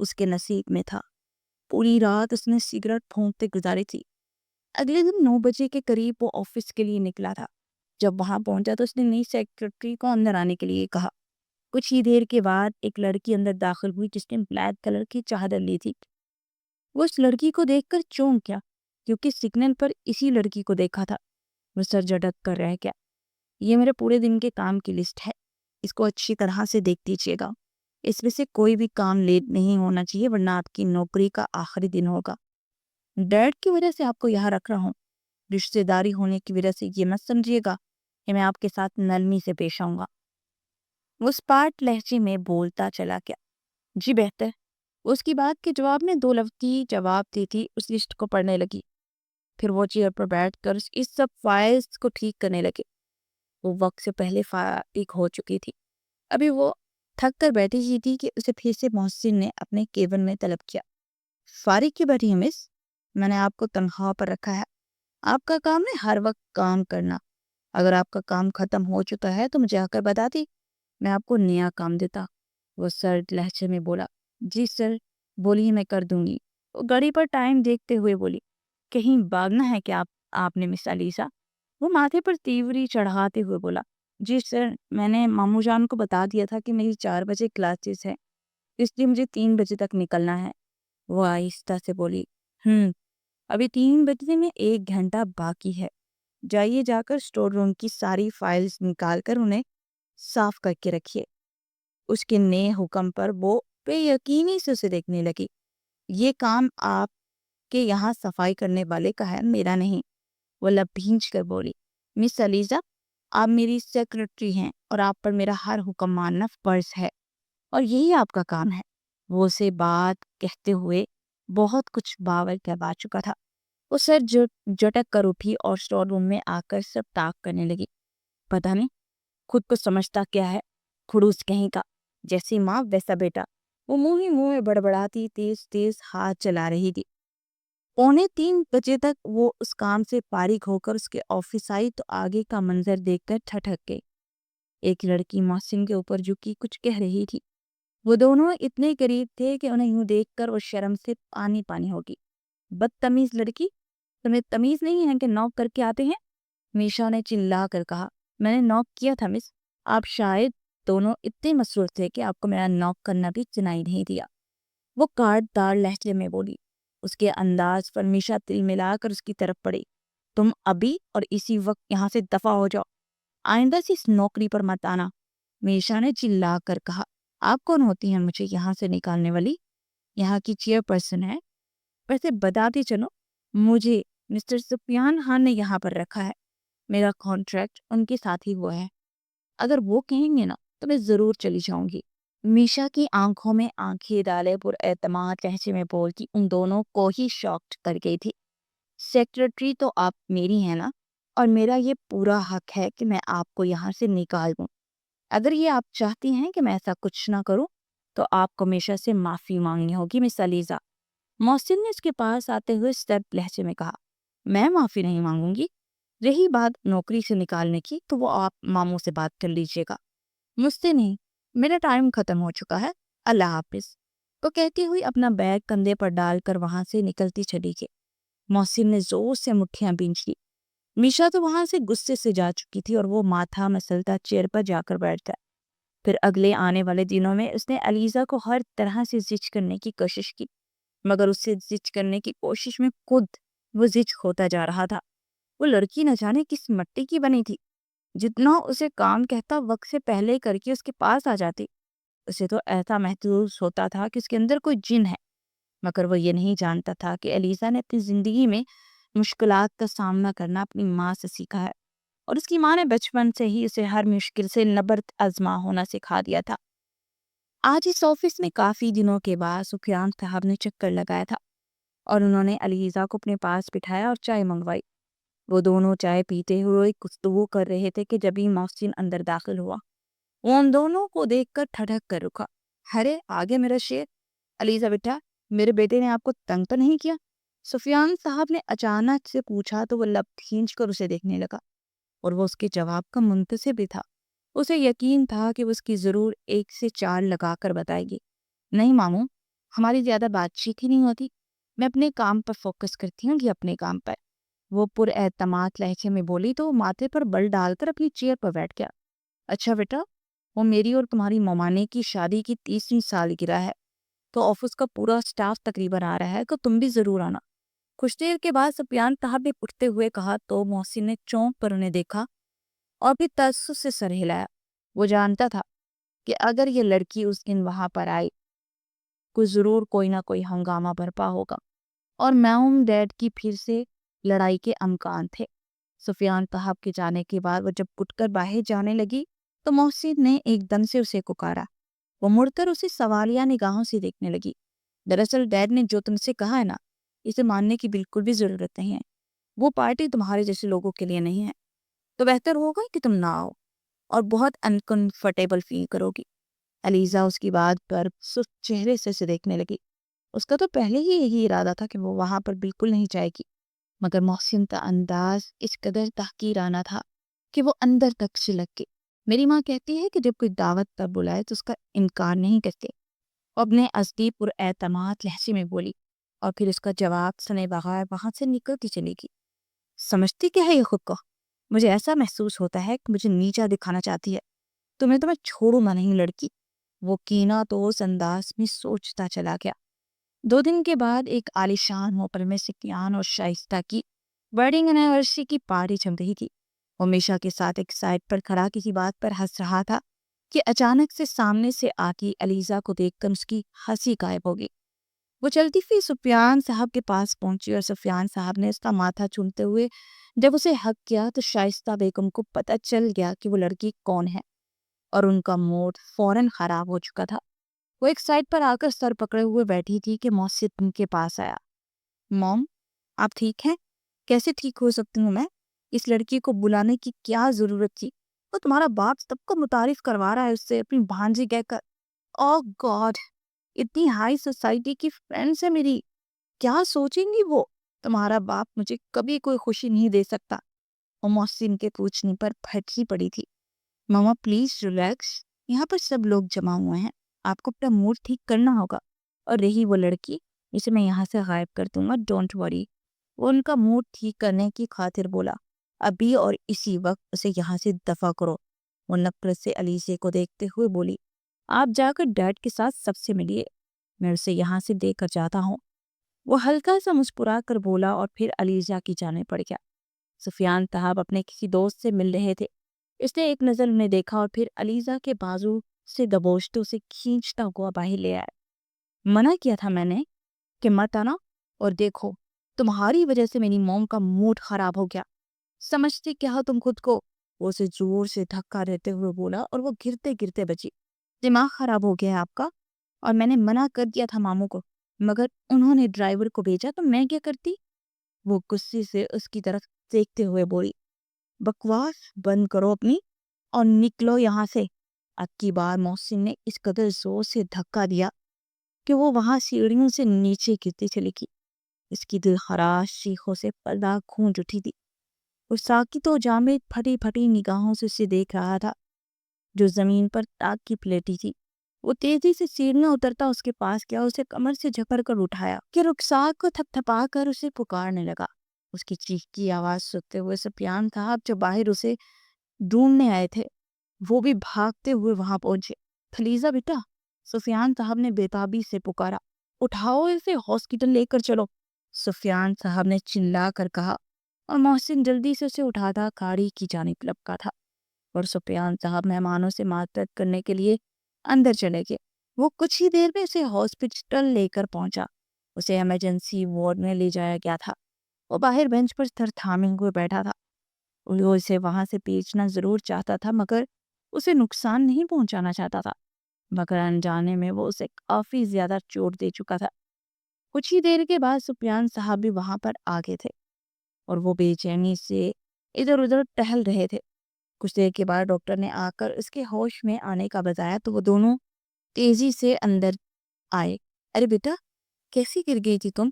اس کے نصیب میں تھا۔ پوری رات اس نے سگریٹ پھونکتے گزاری تھی۔ اگلے دن 9 بجے کے قریب وہ آفس کے لیے نکلا تھا۔ جب وہاں پہنچا تو اس نے نئی سیکرٹری کو اندر آنے کے لیے کہا۔ کچھ ہی دیر کے بعد ایک لڑکی اندر داخل ہوئی جس نے بلیک کلر کی چادر لی تھی۔ وہ اس لڑکی کو دیکھ کر چونک گیا کیونکہ سگنل پر اسی لڑکی کو دیکھا تھا۔ وہ سر جھٹک کر رہ گیا۔ یہ میرے پورے دن کے کام کی لسٹ ہے، اس کو اچھی طرح سے دیکھ دیجیے گا۔ اس میں سے کوئی بھی کام لیٹ نہیں ہونا چاہیے ورنہ آپ کی نوکری کا آخری دن ہوگا۔ ڈیڈ کی وجہ سے آپ کو یہاں رکھ رہا ہوں، رشتے داری ہونے کی وجہ سے یہ مت سمجھیے گا کہ میں آپ کے ساتھ نرمی سے پیش آؤں گا۔ وہ اسپاٹ لہجے میں بولتا چلا گیا۔ جی بہتر۔ اس کی بات کے جواب میں 2 لفظی جواب دیتی اس لسٹ کو پڑھنے لگی۔ پھر وہ چیئر پر بیٹھ کر اس سب فائلز کو ٹھیک کرنے لگے۔ وہ وقت سے پہلے فارغ ہو چکی تھی۔ ابھی وہ تھک کر بیٹھی ہی تھی کہ اسے پھر سے محسن نے اپنے کیبن میں طلب کیا۔ فارغ کی بیٹھی ہے مس، میں نے آپ کو تنخواہ پر رکھا ہے۔ آپ کا کام ہے ہر وقت کام کرنا۔ اگر آپ کا کام ختم ہو چکا ہے تو مجھے آ کر بتا دی، میں آپ کو نیا کام دیتا۔ وہ سرد لہجے میں بولا۔ جی سر، بولیے میں کر دوں گی۔ وہ گھڑی پر ٹائم دیکھتے ہوئے بولی۔ کہیں بھاگنا ہے کیا آپ نے مس علیزہ؟ وہ ماتھے پر تیوری چڑھاتے ہوئے بولا۔ جی سر، میں نے ماموں جان کو بتا دیا تھا کہ میری 4 بجے کلاسز ہے، اس لیے مجھے 3 بجے تک نکلنا ہے۔ وہ آہستہ سے بولی۔ ابھی 3 بجنے میں 1 گھنٹہ باقی ہے۔ جائیے جا کر اسٹور روم کی ساری فائلز نکال کر انہیں صاف کر کے رکھیے۔ اس کے نئے حکم پر وہ بے یقینی سے اسے دیکھنے لگی۔ یہ کام آپ کے یہاں صفائی کرنے والے کا ہے، میرا نہیں۔ وہ لب بھینچ کر بولی۔ مس علیزہ، آپ میری سیکرٹری ہیں اور آپ پر میرا ہر حکم ماننا فرض ہے اور یہی آپ کا کام ہے۔ وہ اسے بات کہتے ہوئے بہت کچھ باور کروا چکا تھا۔ وہ سر جھٹک کر اٹھی اور اسٹور روم میں آ کر سب تاک کرنے لگی۔ پتہ نہیں خود کو سمجھتا کیا ہے، کھڑوس کہیں کا، جیسی ماں ویسا بیٹا۔ وہ منہ ہی منہ میں بڑبڑاتی تیز تیز ہاتھ چلا رہی تھی۔ 2:45 بجے تک وہ اس کام سے فارغ ہو کر اس کے آفس آئی تو آگے کا منظر دیکھ کر ٹھٹک گئی۔ ایک لڑکی محسن کے اوپر جھکی کچھ کہہ رہی تھی۔ وہ دونوں اتنے قریب تھے کہ انہیں یوں دیکھ کر وہ شرم سے پانی پانی ہوگی۔ بدتمیز لڑکی، تمہیں تمیز نہیں ہے کہ نوک کر کے آتے ہیں؟ میشا نے چلا کر کہا۔ میں نے نوک کیا تھا مس، آپ شاید دونوں اتنے مصروف تھے کہ آپ کو میرا نوک کرنا بھی سنائی نہیں دیا۔ وہ کاٹ دار لہجے میں بولی۔ اس کے انداز پر میشا تل ملا کر اس کی طرف پڑی۔ تم ابھی اور اسی وقت یہاں سے دفع ہو جاؤ، آئندہ سے اس نوکری پر مت آنا۔ میشا نے چلا کر کہا۔ آپ کون ہوتی ہیں مجھے یہاں سے نکالنے والی؟ یہاں کی چیئر پرسن ہے۔ ویسے بتاتے چلو، مجھے مسٹر سفیان خان نے یہاں پر رکھا ہے، میرا کانٹریکٹ ان کے ساتھ ہی ہوا ہے۔ اگر وہ کہیں گے نا تو میں ضرور چلی جاؤں گی۔ میشا کی آنکھوں میں آنکھیں ڈالے پر اعتماد لہجے میں بولتی ان دونوں کو ہی شاکڈ کر گئی تھی۔ سیکرٹری تو آپ میری ہیں نا، اور میرا یہ پورا حق ہے کہ میں آپ کو یہاں سے نکال دوں۔ اگر یہ آپ چاہتی ہیں کہ میں ایسا کچھ نہ کروں تو آپ کو میشا سے معافی مانگنی ہوگی مس علیزہ۔ محسن نے اس کے پاس آتے ہوئے سرد لہجے میں کہا۔ میں معافی نہیں مانگوں گی۔ رہی بات نوکری سے نکالنے کی تو وہ آپ ماموں سے بات کر لیجیے گا، مجھ سے نہیں۔ میرا ٹائم ختم ہو چکا ہے، اللہ حافظ۔ تو کہتی ہوئی اپنا بیگ کندھے پر ڈال کر وہاں سے نکلتی چلی گئی۔ محسن نے زور سے مٹھیاں بھینچ لی۔ میشا تو وہاں سے غصے سے جا چکی تھی اور وہ ماتھا مسلتا چیئر پر جا کر بیٹھ گیا۔ پھر اگلے آنے والے دنوں میں اس نے علیزہ کو ہر طرح سے زچ کرنے کی کوشش کی، مگر اس سے زچ کرنے کی کوشش میں خود وہ زچ ہوتا جا رہا تھا۔ وہ لڑکی نہ جانے کس مٹی کی بنی تھی، جتنا اسے کام کہتا وقت سے پہلے کر کے اس کے پاس آ جاتی۔ اسے تو ایسا محسوس ہوتا تھا کہ اس کے اندر کوئی جن ہے، مگر وہ یہ نہیں جانتا تھا کہ علیزہ نے اپنی زندگی میں مشکلات کا سامنا کرنا اپنی ماں سے سیکھا ہے، اور اس کی ماں نے بچپن سے ہی اسے ہر مشکل سے نبرد آزما ہونا سکھا دیا تھا۔ آج اس آفس میں کافی دنوں کے بعد سفیان صاحب نے چکر لگایا تھا اور انہوں نے علیزہ کو اپنے پاس بٹھایا اور چائے منگوائی۔ وہ دونوں چائے پیتے ہوئے گفتگو کر رہے تھے کہ جبھی محسن اندر داخل ہوا۔ وہ ان دونوں کو دیکھ کر ٹھٹک کر رکا۔ ارے آگے میرا شیر، علیزہ بیٹا، میرے بیٹے نے آپ کو تنگ تو نہیں کیا؟ سفیان صاحب نے اچانک سے پوچھا تو وہ لب کھینچ کر اسے دیکھنے لگا اور وہ اس کے جواب کا منتظر بھی تھا۔ اسے یقین تھا کہ وہ اس کی ضرور 1 سے 4 لگا کر بتائے گی۔ نہیں ماموں، ہماری زیادہ بات چیت ہی نہیں ہوتی، میں اپنے کام پر فوکس کرتی ہوں کہ اپنے کام پر۔ وہ پر اعتماد لہجے میں بولی تو وہ ماتھے پر بل ڈال کر اپنی چیئر پر بیٹھ گیا۔ اچھا بیٹا، وہ میری اور تمہاری ممانے کی شادی کی 30ویں سالگرہ ہے، تو آفس کا پورا اسٹاف تقریباً آ رہا ہے، تو تم بھی ضرور آنا۔ کچھ دیر کے بعد سفیان صاحب نے اٹھتے ہوئے کہا تو محسن نے چونک پر انہیں دیکھا اور پھر تعصب سے سر ہلایا۔ وہ جانتا تھا کہ اگر یہ لڑکی اس دن وہاں پر آئی ضرور کوئی نہ کوئی ہنگامہ برپا ہوگا اور میوم ڈیڈ کی پھر سے لڑائی کے امکان تھے۔ سفیان صاحب کے جانے کے بعد وہ جب اٹھ کر باہر جانے لگی تو محسن نے ایک دم سے اسے پکارا۔ وہ مڑ کر اسے سوالیہ نگاہوں سے دیکھنے لگی۔ دراصل ڈیڈ نے جو تم سے کہا ہے نا، اسے ماننے کی بالکل بھی ضرورت نہیں ہے۔ وہ پارٹی تمہارے جیسے لوگوں کے لیے نہیں ہے، تو بہتر ہوگا کہ تم نہ آؤ اور بہت انکمفرٹیبل فیل کرو گی۔ علیزہ اس کی بات پر سست چہرے سے اسے دیکھنے لگی۔ اس کا تو پہلے ہی یہی ارادہ تھا کہ وہ وہاں پر بالکل نہیں جائے گی، مگر محسن کا انداز اس قدر تحقیرانہ تھا کہ وہ اندر تک سلک گئی۔ میری ماں کہتی ہے کہ جب کوئی دعوت پر بلائے تو اس کا انکار نہیں کرتے، اور اپنے اصلی پر اعتماد لہجے میں بولی، اور پھر اس کا جواب سنے بغیر وہاں سے نکلتی چلی گی۔ سمجھتی کیا ہے یہ خود کو؟ مجھے ایسا محسوس ہوتا ہے کہ مجھے نیچا دکھانا چاہتی ہے۔ تمہیں تو میں چھوڑوں گا نہیں لڑکی۔ وہ کینہ تو اس انداز میں سوچتا چلا گیا۔ 2 دن کے بعد ایک عالیشان ہوٹل میں سفیان اور شائستہ کی ویڈنگ اینیورسری کی پارٹی چل رہی تھی۔ وہ میشا کے ساتھ ایک سائڈ پر کھڑا کسی بات پر ہنس رہا تھا کہ اچانک سے سامنے سے آتی علیزہ کو دیکھ کر اس کی ہنسی غائب ہو گئی۔ وہ چلتی ہوئی سفیان صاحب کے پاس پہنچی اور سفیان صاحب نے اس کا ماتھا چومتے ہوئے جب اسے حق کیا تو شائستہ بیگم کو پتہ چل گیا کہ وہ لڑکی کون ہے، اور ان کا موڈ فوراً خراب ہو چکا تھا۔ وہ ایک سائڈ پر آ کر سر پکڑے ہوئے بیٹھی تھی کہ محسن ان کے پاس آیا۔ موم، آپ ٹھیک ہیں؟ کیسے ٹھیک ہو سکتی ہوں میں؟ اس لڑکی کو بلانے کی کیا ضرورت تھی؟ وہ تمہارا باپ سب کو متعارف کروا رہا ہے اس سے اپنی بھانجی کہہ کر۔ اوہ گاڈ، اتنی ہائی سوسائٹی کی فرینڈس ہے میری، کیا سوچیں گی وہ؟ تمہارا باپ مجھے کبھی کوئی خوشی نہیں دے سکتا۔ وہ محسن کے پوچھنے پر پھٹی پڑی تھی۔ ماما پلیز ریلیکس، یہاں پر سب لوگ جمع ہوئے ہیں، آپ کو اپنا موڈ ٹھیک کرنا ہوگا، اور رہی وہ لڑکی جسے میں یہاں سے غائب کر دوں گا، ڈونٹ وری۔ وہ ان کا موڈ ٹھیک کرنے کی خاطر بولا، ابھی اور اسی وقت اسے یہاں سے دفع کرو۔ وہ نفرت سے علیزہ کو دیکھتے ہوئے بولی، آپ جا کر ڈیڈ کے ساتھ سب سے ملیے، میں اسے یہاں سے دے کر جاتا ہوں۔ وہ ہلکا سا مسکرا کر بولا اور پھر علیزہ کی جانب بڑھ گیا۔ سفیان صاحب اپنے کسی دوست سے مل رہے تھے۔ اس نے ایک نظر انہیں دیکھا اور پھر علیزہ کے بازو سے دبوچتے اسے کھینچتا ہوا باہر لے آیا۔ منع کیا تھا میں نے کہ مت آنا، اور دیکھو تمہاری وجہ سے میری موم کا موڈ خراب ہو گیا۔ سمجھتے کیا ہو تم خود کو؟ وہ اسے زور سے دھکا دیتے ہوئے بولا اور وہ گرتے گرتے بچی۔ دماغ خراب ہو گیا ہے آپ کا؟ اور میں نے منع کر دیا تھا ماموں کو، مگر انہوں نے ڈرائیور کو بھیجا تو میں کیا کرتی؟ وہ غصے سے اس کی طرف دیکھتے ہوئے بولی، بکواس بند کرو اپنی اور نکلو یہاں سے۔ اب کی بار محسن نے اس قدر زور سے دھکا دیا کہ وہ وہاں سیڑھیوں سے نیچے گرتی چلی گئی۔ اس کی دل خراش چیخوں سے پردہ گونج اٹھی تھی۔ وہ ساکت و جامد پھٹی پھٹی نگاہوں سے اسے دیکھ رہا تھا جو زمین پر تاک کی پلیٹی تھی۔ وہ تیزی سے سیڑھیاں اترتا اس کے پاس گیا، اسے کمر سے جکڑ کر اٹھایا کہ رخسار کو تھپ تھپا کر اسے پکارنے لگا۔ اس کی چیخ کی آواز سنتے ہوئے سفیان صاحب جو باہر اسے ڈھونڈنے آئے تھے وہ بھی بھاگتے ہوئے وہاں پہنچے۔ خلیزہ بیٹا، سفیان صاحب نے بےتابی سے پکارا، اٹھاؤ اسے، ہاسپٹل لے کر چلو۔ سفیان صاحب نے چلا کر کہا، اور محسن جلدی سے اسے اٹھاتا گاڑی کی جانب لپکا تھا، اور سفیان صاحب مہمانوں سے معذرت کرنے کے لیے اندر چلے گئے۔ وہ کچھ ہی دیر میں اسے ہاسپٹل لے کر پہنچا۔ اسے ایمرجنسی وارڈ میں لے جایا گیا تھا۔ وہ باہر بینچ پر سر تھامے ہوئے بیٹھا تھا۔ وہ اسے وہاں سے بھیجنا ضرور چاہتا تھا مگر اسے نقصان نہیں پہنچانا چاہتا تھا، مگر انجانے میں وہ اسے کافی زیادہ چوٹ دے چکا تھا۔ کچھ ہی دیر کے بعد سفیان صاحب بھی وہاں پر آگے تھے اور وہ بے چینی سے ادھر ادھر ٹہل رہے تھے۔ کچھ دیر کے بعد ڈاکٹر نے آ کر اس کے ہوش میں آنے کا بتایا تو وہ دونوں تیزی سے اندر آئے۔ ارے بیٹا، کیسی گر گئی تھی تم؟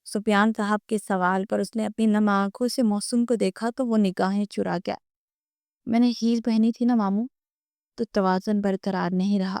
سفیان صاحب کے سوال پر اس نے اپنی نم آنکھوں سے محسن کو دیکھا تو وہ نگاہیں چرا گیا۔ میں نے ہیل پہنی تھی نا ماموں، تو توازن برقرار نہیں رہا،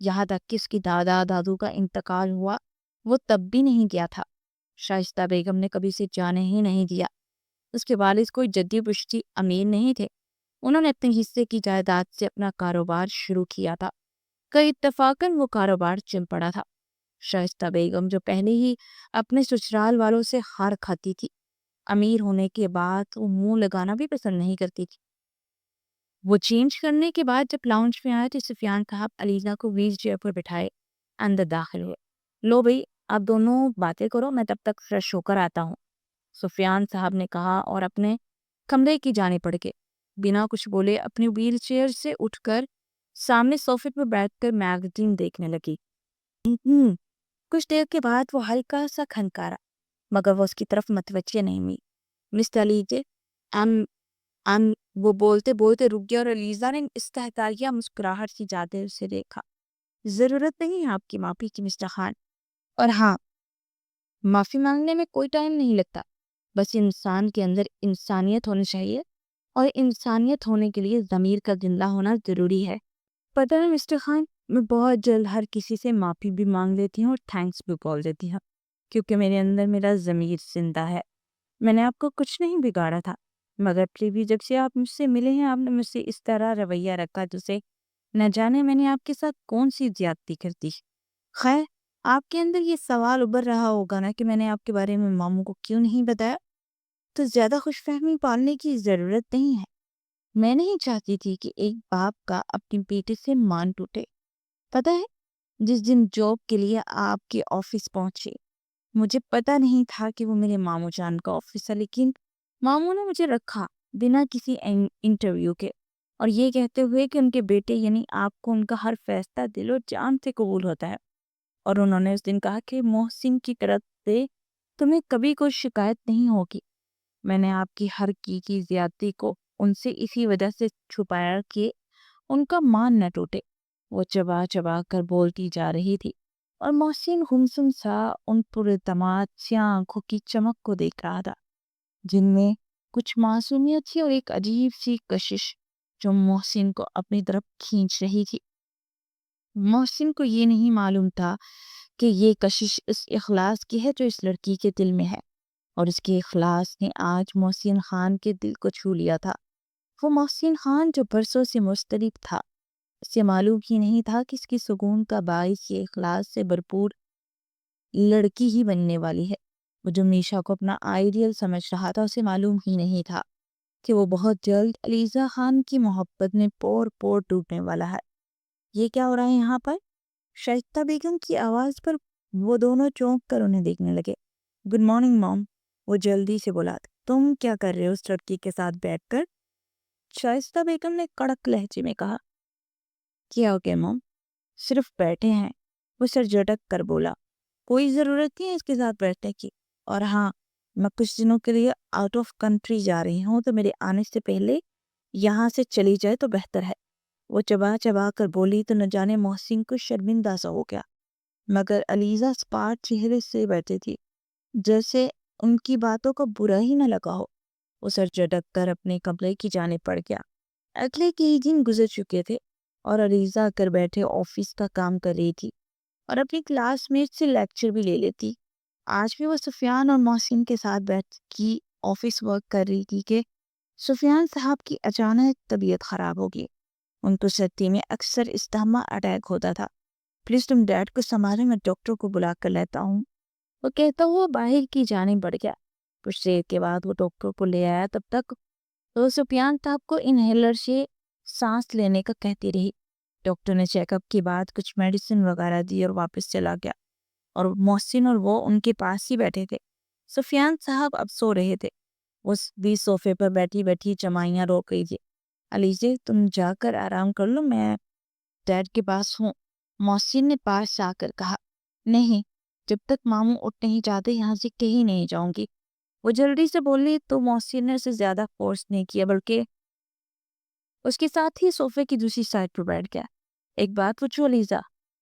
یہاں تک کہ اس کی دادا دادو کا انتقال ہوا وہ تب بھی نہیں کیا تھا۔ شائستہ بیگم نے کبھی اسے جانے ہی نہیں دیا۔ اس کے والد کوئی جدی پشتی امیر نہیں تھے، انہوں نے اپنے حصے کی جائیداد سے اپنا کاروبار شروع کیا تھا۔ کئی اتفاقاً وہ کاروبار چل پڑا تھا۔ شائستہ بیگم جو پہلے ہی اپنے سسرال والوں سے ہار کھاتی تھی، امیر ہونے کے بعد وہ منہ لگانا بھی پسند نہیں کرتی تھی۔ وہ چینج کرنے کے بعد جب لاؤنج میں آئے تو سفیان صاحب علیزہ کو ویل چیئر پر بٹھائے اندر داخل ہوئے۔ لو بھئی آپ دونوں باتیں کرو، میں تب تک فریش ہو کر آتا ہوں، سفیان صاحب نے کہا اور اپنے کمرے کی جانب بڑھ کے بنا کچھ بولے اپنی ویل چیئر سے اٹھ کر سامنے صوفے پر بیٹھ کر میگزین دیکھنے لگی۔ کچھ دیر کے بعد وہ ہلکا سا کھنکارا مگر وہ اس کی طرف متوجہ نہیں ہوئی۔ مسٹر علیزہ ام وہ بولتے بولتے رک گیا اور علیزہ نے استحقاریہ مسکراہٹ سی جاتے اسے دیکھا۔ ضرورت نہیں ہے آپ کی معافی کی مسٹر خان، اور ہاں معافی مانگنے میں کوئی ٹائم نہیں لگتا، بس انسان کے اندر انسانیت ہونی چاہیے اور انسانیت ہونے کے لیے ضمیر کا زندہ ہونا ضروری ہے۔ پتہ ہے مسٹر خان، میں بہت جلد ہر کسی سے معافی بھی مانگ لیتی ہوں اور تھینکس بھی بول دیتی ہوں کیونکہ میرے اندر میرا ضمیر زندہ ہے۔ میں نے آپ کو کچھ نہیں بگاڑا تھا، مگر پھر بھی جب سے آپ مجھ سے ملے ہیں آپ نے مجھ سے اس طرح رویہ رکھا جسے نہ جانے میں نے آپ کے ساتھ کون سی زیادتی کر دی۔ خیر آپ کے اندر یہ سوال ابھر رہا ہوگا نا کہ میں نے آپ کے بارے میں ماموں کو کیوں نہیں بتایا، تو زیادہ خوش فہمی پالنے کی ضرورت نہیں ہے۔ میں نہیں چاہتی تھی کہ ایک باپ کا اپنی بیٹے سے مان ٹوٹے۔ پتہ ہے جس دن جاب کے لیے آپ کے آفس پہنچے مجھے پتہ نہیں تھا کہ وہ میرے ماموں جان کا آفس ہے، لیکن ماموں نے مجھے رکھا بنا کسی انٹرویو کے اور یہ کہتے ہوئے کہ ان کے بیٹے یعنی آپ کو ان کا ہر فیصلہ دل و جان سے قبول ہوتا ہے، اور انہوں نے اس دن کہا کہ محسن کی طرف سے تمہیں کبھی کوئی شکایت نہیں ہوگی۔ میں نے آپ کی ہر کی زیادتی کو ان سے اسی وجہ سے چھپایا کہ ان کا مان نہ ٹوٹے۔ وہ چبا چبا کر بولتی جا رہی تھی اور محسن گمسم سا ان پر اعتماد سیاہ آنکھوں کی چمک کو دیکھ رہا تھا جن میں کچھ معصومیت تھی اور ایک عجیب سی کشش جو محسن کو اپنی طرف کھینچ رہی تھی۔ محسن کو یہ نہیں معلوم تھا کہ یہ کشش اس اخلاص کی ہے جو اس لڑکی کے دل میں ہے، اور اس کے اخلاص نے آج محسن خان کے دل کو چھو لیا تھا۔ وہ محسن خان جو برسوں سے مضطرب تھا، اسے معلوم ہی نہیں تھا کہ اس کی سکون کا باعث یہ اخلاص سے بھرپور لڑکی ہی بننے والی ہے۔ وہ جو میشا کو اپنا آئیڈیل سمجھ رہا تھا اسے معلوم ہی نہیں تھا کہ وہ بہت جلد علیزہ خان کی محبت میں پور پور ڈوبنے والا ہے۔ یہ کیا ہو رہا ہے یہاں پر؟ شائستہ بیگم کی آواز پر وہ دونوں چونک کر انہیں دیکھنے لگے۔ گڈ مارننگ مام، وہ جلدی سے بولا۔ تم کیا کر رہے ہو اس لڑکی کے ساتھ بیٹھ کر؟ شائستہ بیگم نے کڑک لہجے میں کہا۔ کیا ہو گیا مام؟ صرف بیٹھے ہیں، وہ سر جھٹک کر بولا۔ کوئی ضرورت نہیں ہے اس کے ساتھ بیٹھنے کی، اور ہاں میں کچھ دنوں کے لیے آؤٹ آف کنٹری جا رہی ہوں تو میرے آنے سے پہلے یہاں سے چلی جائے تو بہتر ہے۔ وہ چبا چبا کر بولی تو نہ جانے محسن کو شرمندہ سا ہو گیا، مگر علیزہ سپاٹ چہرے سے بیٹھی تھی جیسے ان کی باتوں کا برا ہی نہ لگا ہو۔ وہ سر جھٹک کر اپنے کمرے کی جانب پڑ گیا۔ اگلے کئی دن گزر چکے تھے اور علیزہ کر بیٹھے آفس کا کام کر رہی تھی اور اپنی کلاس میٹ سے لیکچر بھی لے لیتی۔ آج بھی وہ سفیان اور محسن کے ساتھ بیٹھ کی آفس ورک کر رہی تھی کہ سفیان صاحب کی اچانک طبیعت خراب ہو گئی۔ ان کو سردی میں اکثر استحمہ اٹیک ہوتا تھا۔ پلیز تم ڈیڈ کو سنبھالیں، میں ڈاکٹر کو بلا کر لیتا ہوں، وہ کہتا ہوا باہر کی جانب بڑھ گیا۔ کچھ دیر کے بعد وہ ڈاکٹر کو لے آیا، تب تک وہ سفیان صاحب کو انہیلر سے سانس لینے کا کہتی رہی۔ ڈاکٹر نے چیک اپ کے بعد کچھ میڈیسن وغیرہ دی اور واپس چلا گیا، اور محسن اور وہ ان کے پاس ہی بیٹھے تھے۔ سفیان صاحب اب سو رہے تھے، وہ بھی صوفے پر بیٹھی بیٹھی چمائیاں روک رہی تھی۔ علیزہ تم جا کر آرام کر لو، میں ڈیڈ کے پاس ہوں، محسن نے پاس آ کر کہا۔ نہیں، جب تک ماموں اٹھ نہیں جاتے یہاں سے کہیں نہیں جاؤں گی، وہ جلدی سے بولی تو محسن نے اسے زیادہ فورس نہیں کیا بلکہ اس کے ساتھ ہی صوفے کی دوسری سائڈ پر بیٹھ گیا۔ ایک بات پوچھو علیزہ؟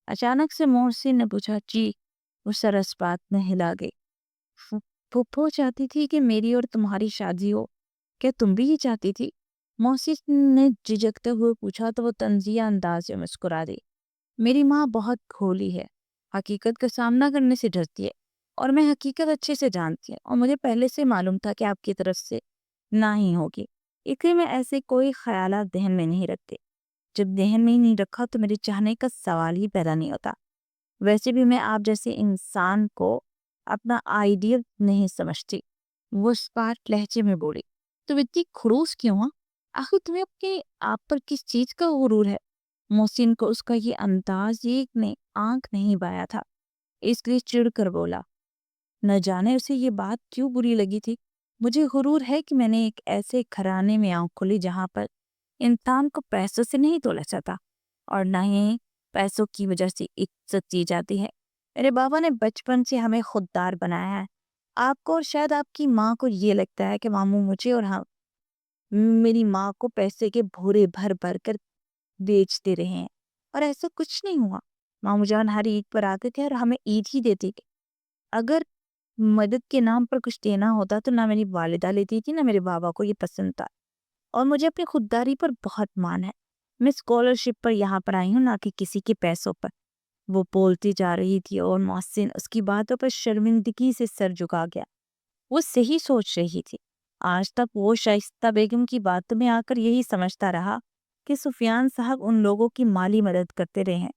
اچانک سے محسن نے پوچھا۔ جی، وہ سر اس بات میں ہلا گئی۔ پھوپھو چاہتی تھی کہ میری اور تمہاری شادی ہو، کیا تم بھی یہ چاہتی تھی؟ محسن نے جھجکتے ہوئے پوچھا تو وہ طنزیہ انداز میں مسکرا دی۔ میری ماں بہت کھولی ہے، حقیقت کا سامنا کرنے سے ڈرتی ہے، اور میں حقیقت اچھے سے جانتی ہوں، اور مجھے پہلے سے معلوم تھا کہ آپ کی طرف سے نہ ہی ہوگی، اس لیے میں ایسے کوئی خیالات ذہن میں نہیں رکھتی۔ جب ذہن میں ہی نہیں رکھا تو میرے چاہنے کا سوال ہی پیدا نہیں ہوتا۔ ویسے بھی میں آپ جیسے انسان کو اپنا آئیڈیل نہیں سمجھتی۔ وہ اسپارٹ لہجے میں بولی۔ تم اتنی خڑوس کیوں ہاں؟ آخر تمہیں اپنے آپ پر کس چیز کا غرور ہے؟ محسن کو اس کا یہ انداز ایک نے آنکھ نہیں بایا تھا، اس لیے چڑ کر بولا۔ نہ جانے اسے یہ بات کیوں بری لگی تھی۔ مجھے غرور ہے کہ میں نے ایک ایسے گھرانے میں آنکھ کھولی جہاں پر انسان کو پیسوں سے نہیں تولا جاتا، اور نہ ہی پیسوں کی وجہ سے عزت دی جاتی ہے۔ میرے بابا نے بچپن سے ہمیں خوددار بنایا ہے۔ آپ کو اور شاید آپ کی ماں کو یہ لگتا ہے کہ ماموں مجھے اور میری ماں کو پیسے کے بھورے بھر بھر کر بیچتے رہے ہیں، اور ایسا کچھ نہیں ہوا۔ ماموں جان ہر عید پر آتے تھے اور ہمیں عید ہی دیتے تھے۔ اگر مدد کے نام پر کچھ دینا ہوتا تو نہ میری والدہ لیتی تھی، نہ میرے بابا کو یہ پسند تھا، اور مجھے اپنی خودداری پر بہت مان ہے۔ میں اسکالرشپ پر یہاں پر آئی ہوں، نہ کہ کسی کے پیسوں پر۔ وہ بولتی جا رہی تھی اور محسن اس کی باتوں پر شرمندگی سے سر جھکا گیا۔ وہ صحیح سوچ رہی تھی۔ آج تک وہ شائستہ بیگم کی باتوں میں آ کر یہی سمجھتا رہا کہ سفیان صاحب ان لوگوں کی مالی مدد کرتے رہے ہیں،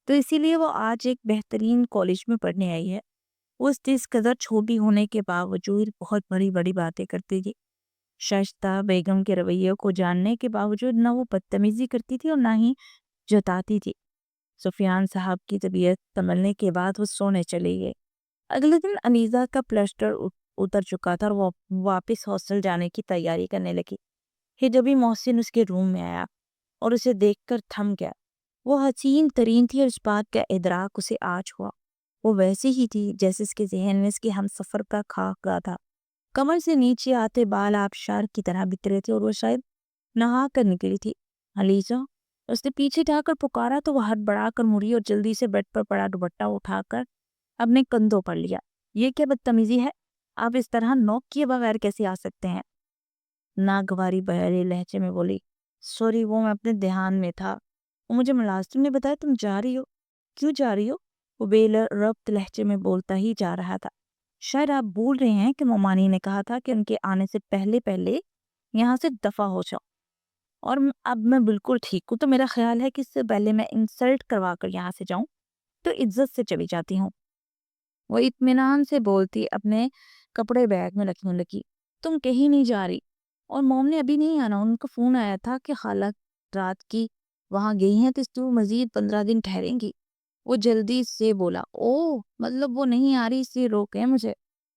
تو اسی لیے وہ آج ایک بہترین کالج میں پڑھنے آئی ہے۔ وہ اس قدر چھوٹی ہونے کے باوجود بہت بڑی بڑی باتیں کرتی تھی۔ شائستہ بیگم کے رویے کو جاننے کے باوجود نہ وہ بدتمیزی کرتی تھی اور نہ ہی جتاتی تھی۔ سفیان صاحب کی طبیعت سنبھلنے کے بعد وہ سونے چلی گئی۔ اگلے دن انیزہ کا پلسٹر اتر چکا تھا اور وہ واپس ہاسٹل جانے کی تیاری کرنے لگی کہ جبھی محسن اس کے روم میں آیا اور اسے دیکھ کر تھم گیا۔ وہ حسین ترین تھی اور اس بات کا ادراک اسے آج ہوا۔ وہ ویسی ہی تھی جیسے اس کے ذہن میں اس کے ہم سفر کا خاکہ تھا۔ کمر سے نیچے آتے بال آبشار کی طرح بکھرے تھے اور وہ شاید نہا کر نکلی تھی۔ علیزہ، اس نے پیچھے جا کر پکارا تو وہ ہڑبڑا کر مڑی اور جلدی سے بیڈ پر پڑا دوپٹہ اٹھا کر اپنے کندھوں پر لیا۔ یہ کیا بدتمیزی ہے؟ آپ اس طرح نوک کیے بغیر کیسے آ سکتے ہیں؟ ناگواری بحری لہجے میں بولی۔ سوری، وہ میں اپنے دھیان میں تھا۔ وہ مجھے ملازم نے بتایا تم جا رہی ہو۔ کیوں جا رہی ہو؟ وہ بے ربط لہجے میں بولتا ہی جا رہا تھا۔ شاید آپ بھول رہے ہیں کہ مومانی نے کہا تھا کہ ان کے آنے سے پہلے یہاں سے دفع ہو جاؤ، اور اب میں بالکل ٹھیک ہوں، تو میرا خیال ہے کہ اس سے پہلے میں انسلٹ کروا کر یہاں سے جاؤں تو عزت سے چلی جاتی ہوں۔ وہ اطمینان سے بولتی اپنے کپڑے بیگ میں رکھنے لگی۔ تم کہیں نہیں جا رہی، اور موم نے ابھی نہیں آنا، ان کا فون آیا تھا کہ خالہ رات کی وہاں گئی ہیں تو اس لیے وہ مزید 15 دن ٹھہریں گی۔ وہ جلدی سے بولا۔ اوہ، مطلب وہ نہیں آ رہی اس لیے روکے مجھے،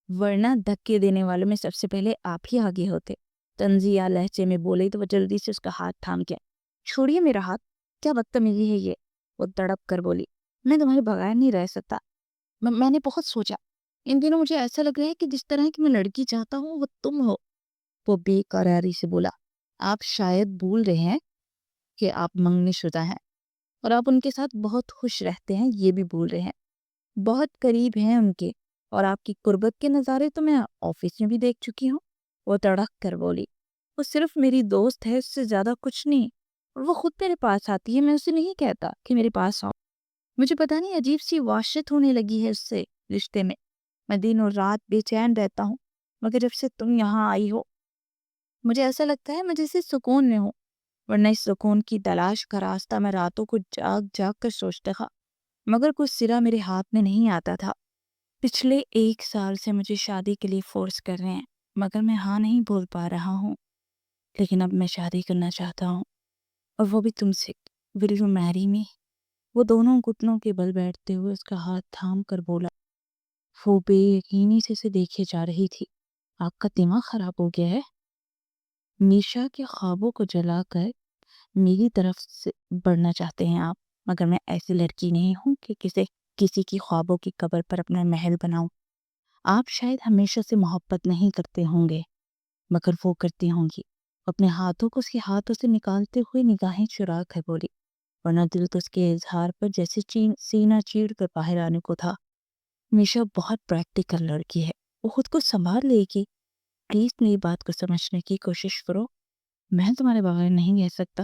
ورنہ دھکے دینے والوں میں سب سے پہلے آپ ہی آگے ہوتے۔ طنزیہ لہجے میں بولے تو وہ جلدی سے اس کا ہاتھ تھام گیا۔ چھوڑیے میرا ہاتھ، کیا بدتمیزی ہے یہ؟ وہ تڑپ کر بولی۔ میں تمہارے بغیر نہیں رہ سکتا۔ میں نے بہت سوچا، ان دنوں مجھے ایسا لگ رہا ہے کہ جس طرح کی میں لڑکی چاہتا ہوں وہ تم ہو۔ وہ بے قراری سے بولا۔ آپ شاید بھول رہے ہیں کہ آپ منگنی شدہ ہیں، اور آپ ان کے ساتھ بہت خوش رہتے ہیں، یہ بھی بھول رہے ہیں۔ بہت قریب ہیں ان کے، اور آپ کی قربت کے نظارے تو میں آفس میں بھی دیکھ چکی ہوں۔ وہ تڑک کر بولی۔ وہ صرف میری دوست ہے، اس سے زیادہ کچھ نہیں، اور وہ خود میرے پاس آتی ہے، میں اسے نہیں کہتا کہ میرے پاس آؤ۔ مجھے پتہ نہیں عجیب سی وحشت ہونے لگی ہے اس سے رشتے میں۔ میں دن اور رات بے چین رہتا ہوں، مگر جب سے تم یہاں آئی ہو مجھے ایسا لگتا ہے میں جیسے سکون میں ہوں، ورنہ اس سکون کی تلاش کا راستہ میں راتوں کو جاگ جاگ کر سوچتا تھا، مگر کچھ سرا میرے ہاتھ میں نہیں آتا تھا۔ پچھلے 1 سال سے مجھے شادی کے لیے فورس کر رہے ہیں، مگر میں ہاں نہیں بول پا رہا ہوں، لیکن اب میں شادی کرنا چاہتا ہوں، اور وہ بھی تم سے۔ ول یو میری می؟ وہ دونوں گھٹنوں کے بل بیٹھتے ہوئے اس کا ہاتھ تھام کر بولا۔ وہ بے یقینی سے اسے دیکھے جا رہی تھی۔ آپ کا دماغ خراب ہو گیا ہے؟ میشا کے خوابوں کو جلا کر میری طرف سے بڑھنا چاہتے ہیں آپ، مگر میں ایسی لڑکی نہیں ہوں کہ کسی کی خوابوں کی قبر پر اپنا محل بناؤں۔ آپ شاید ہمیشہ سے محبت نہیں کرتے ہوں گے، مگر وہ کرتی ہوں گی۔ اپنے ہاتھوں کو اس کے ہاتھوں سے نکالتے ہوئے نگاہیں چرا کر بولی، ورنہ دل تو اس کے اظہار پر جیسے سینہ چیڑ کر باہر آنے کو تھا۔ میشا بہت پریکٹیکل لڑکی ہے، وہ خود کو سنبھال لے گی۔ پلیز میری بات کو سمجھنے کی کوشش کرو، میں تمہارے بغیر نہیں رہ سکتا۔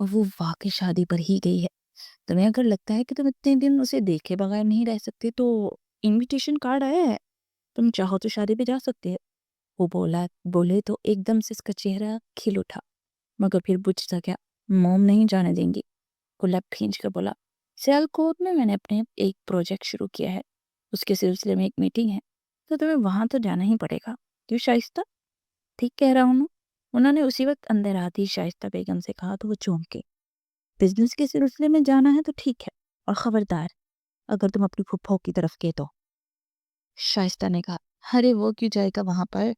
اور وہ واقعی شادی پر ہی گئی ہے۔ تمہیں اگر لگتا ہے کہ تم اتنے دن اسے دیکھے بغیر نہیں رہ سکتے تو انویٹیشن کارڈ آیا ہے، تم چاہو تو شادی پہ جا سکتے ہیں۔ وہ بولے تو ایک دم سے اس کا چہرہ کھل اٹھا، مگر پھر بجھ سا گیا۔ موم نہیں جانے دیں گی، وہ لب کھینچ کر بولا۔ سیالکوٹ میں نے اپنے ایک پروجیکٹ شروع کیا ہے، اس کے سلسلے میں ایک میٹنگ ہے، تو تمہیں وہاں تو جانا ہی پڑے گا۔ کیوں شائستہ؟ ٹھیک کہہ رہا ہوں نا؟ انہوں نے اسی وقت اندر آتی ہی شائستہ بیگم سے کہا تو وہ چونک کے، بزنس کے سلسلے میں جانا ہے تو ٹھیک ہے، اور خبردار اگر تم اپنی پھپھو کی طرف کے تو۔ شائستہ نے کہا، ارے وہ کیوں جائے گا وہاں پر؟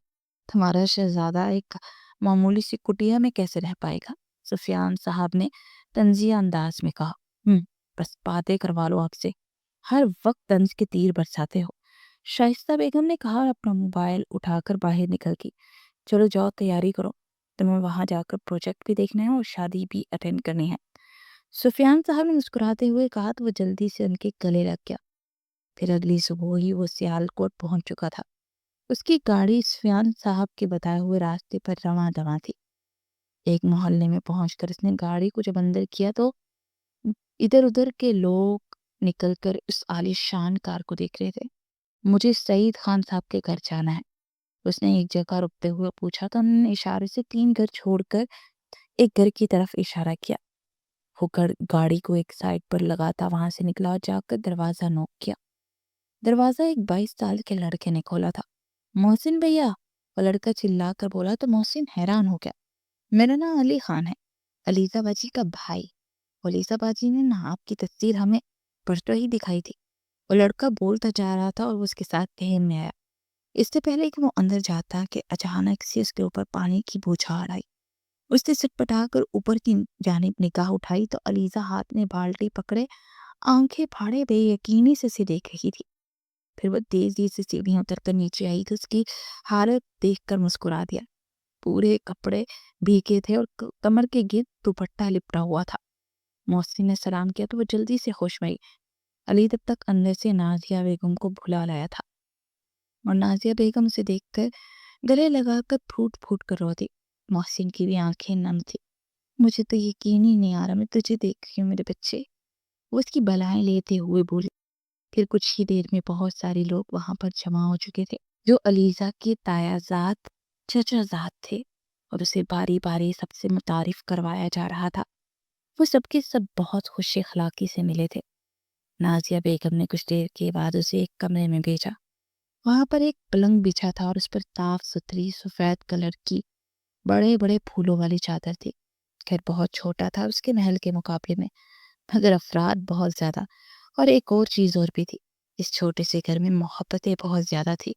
تمہارا شہزادہ ایک معمولی سی کٹیا میں کیسے رہ پائے گا؟ سفیان صاحب نے طنزیہ انداز میں کہا۔ بس باتیں کروا لو آپ سے، ہر وقت طنز کے تیر برساتے ہو، شائستہ بیگم نے کہا اور اپنا موبائل اٹھا کر باہر نکل گئی۔ چلو جاؤ تیاری کرو، تمہیں وہاں جا کر پروجیکٹ بھی دیکھنا ہے اور شادی بھی اٹینڈ کرنی ہے۔ سفیان صاحب نے مسکراتے ہوئے کہا تو وہ جلدی سے ان کے گلے لگ گیا۔ پھر اگلی صبح ہی وہ سیالکوٹ پہنچ چکا تھا۔ اس کی گاڑی سفیان صاحب کے بتائے ہوئے راستے پر رواں دواں تھی۔ ایک محلے میں پہنچ کر اس نے گاڑی کو جب اندر کیا تو ادھر ادھر کے لوگ نکل کر اس عالیشان کار کو دیکھ رہے تھے۔ مجھے سعید خان صاحب کے گھر جانا ہے، اس نے ایک جگہ رکتے ہوئے پوچھا تو انہوں نے اشارے سے 3 گھر چھوڑ کر ایک گھر کی طرف اشارہ کیا۔ وہ گاڑی کو ایک سائڈ پر لگاتا وہاں سے نکلا اور جا کر دروازہ نوک کیا۔ دروازہ ایک 22 سال کے لڑکے نے کھولا تھا۔ محسن بھیا، وہ لڑکا چلا کر بولا تو محسن حیران ہو گیا۔ میرا نام علی خان ہے، علیزہ باجی کا بھائی۔ علیزہ باجی نے نا آپ کی تصویر ہمیں پرسوں ہی دکھائی تھی۔ وہ لڑکا بولتا جا رہا تھا اور وہ اس کے ساتھ ٹہلنے میں آیا۔ اس سے پہلے کہ وہ اندر جاتا کہ اچانک سے اس کے اوپر پانی کی بوچھار آئی۔ اس نے سٹپٹا کر اوپر کی جانب نگاہ اٹھائی تو علیزہ ہاتھ میں بالٹی پکڑے آنکھیں پھاڑے بے یقینی سے اسے دیکھ رہی تھی۔ پھر وہ تیزی سے سیڑھیاں اتر کر نیچے آئی تو اس کی حالت دیکھ کر مسکرا دیا۔ پورے کپڑے بھیگے تھے اور کمر کے گرد دوپٹہ لپٹا ہوا تھا۔ محسن نے سلام کیا تو وہ جلدی سے ہوش میں آئی۔ علی تب تک اندر سے نازیہ بیگم کو بھلا لایا تھا اور نازیہ بیگم اسے دیکھ کر گلے لگا کر پھوٹ پھوٹ کر رو دی۔ محسن کی بھی آنکھیں نم تھی۔ مجھے تو یقین ہی نہیں آ رہا میں تجھے دیکھ رہی ہوں میرے بچے، وہ اس کی بلائیں لیتے ہوئے بولی۔ پھر کچھ ہی دیر میں بہت سارے لوگ وہاں پر جمع ہو چکے تھے جو علیزہ کے تایا زاد چچا زاد تھے اور اسے باری باری سب سے متعارف کروایا جا رہا تھا۔ وہ سب کے سب بہت خوش اخلاقی سے ملے تھے۔ نازیہ بیگم نے کچھ دیر کے بعد اسے ایک کمرے میں بھیجا۔ وہاں پر ایک پلنگ بچھا تھا اور اس پر صاف ستھری سفید کلر کی بڑے بڑے پھولوں والی چادر تھی۔ گھر بہت چھوٹا تھا اس کے محل کے مقابلے میں، مگر افراد بہت زیادہ، اور ایک اور چیز اور بھی تھی، اس چھوٹے سے گھر میں محبتیں بہت زیادہ تھی۔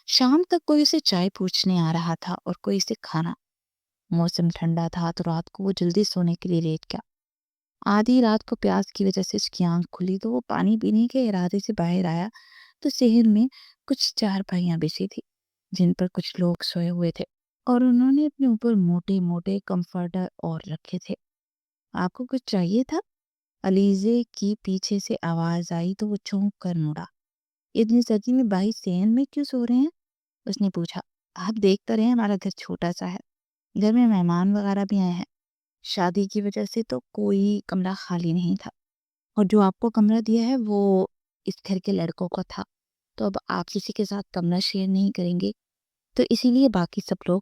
شام تک کوئی اسے چائے پوچھنے آ رہا تھا اور کوئی اسے کھانا۔ موسم ٹھنڈا تھا تو رات کو وہ جلدی سونے کے لیے لیٹ گیا۔ آدھی رات کو پیاس کی وجہ سے اس کی آنکھ کھلی تو وہ پانی پینے کے ارادے سے باہر آیا تو صحن میں کچھ چارپائیاں بچھی تھی جن پر کچھ لوگ سوئے ہوئے تھے اور انہوں نے اپنے اوپر موٹے موٹے کمفرٹر اور رکھے تھے۔ آپ کو کچھ چاہیے تھا؟ علیزے کی پیچھے سے آواز آئی تو وہ چونک کر مڑا۔ اتنی سردی میں بھائی صحن میں کیوں سو رہے ہیں؟ اس نے پوچھا۔ آپ دیکھتے رہے ہمارا گھر چھوٹا سا ہے، گھر میں مہمان وغیرہ بھی آئے ہیں، شادی کی وجہ سے تو کوئی کمرہ خالی نہیں تھا، اور جو آپ کو کمرہ دیا ہے وہ اس گھر کے لڑکوں کا تھا، تو اب آپ کسی کے ساتھ کمرہ شیئر نہیں کریں گے، تو اسی لیے باقی سب لوگ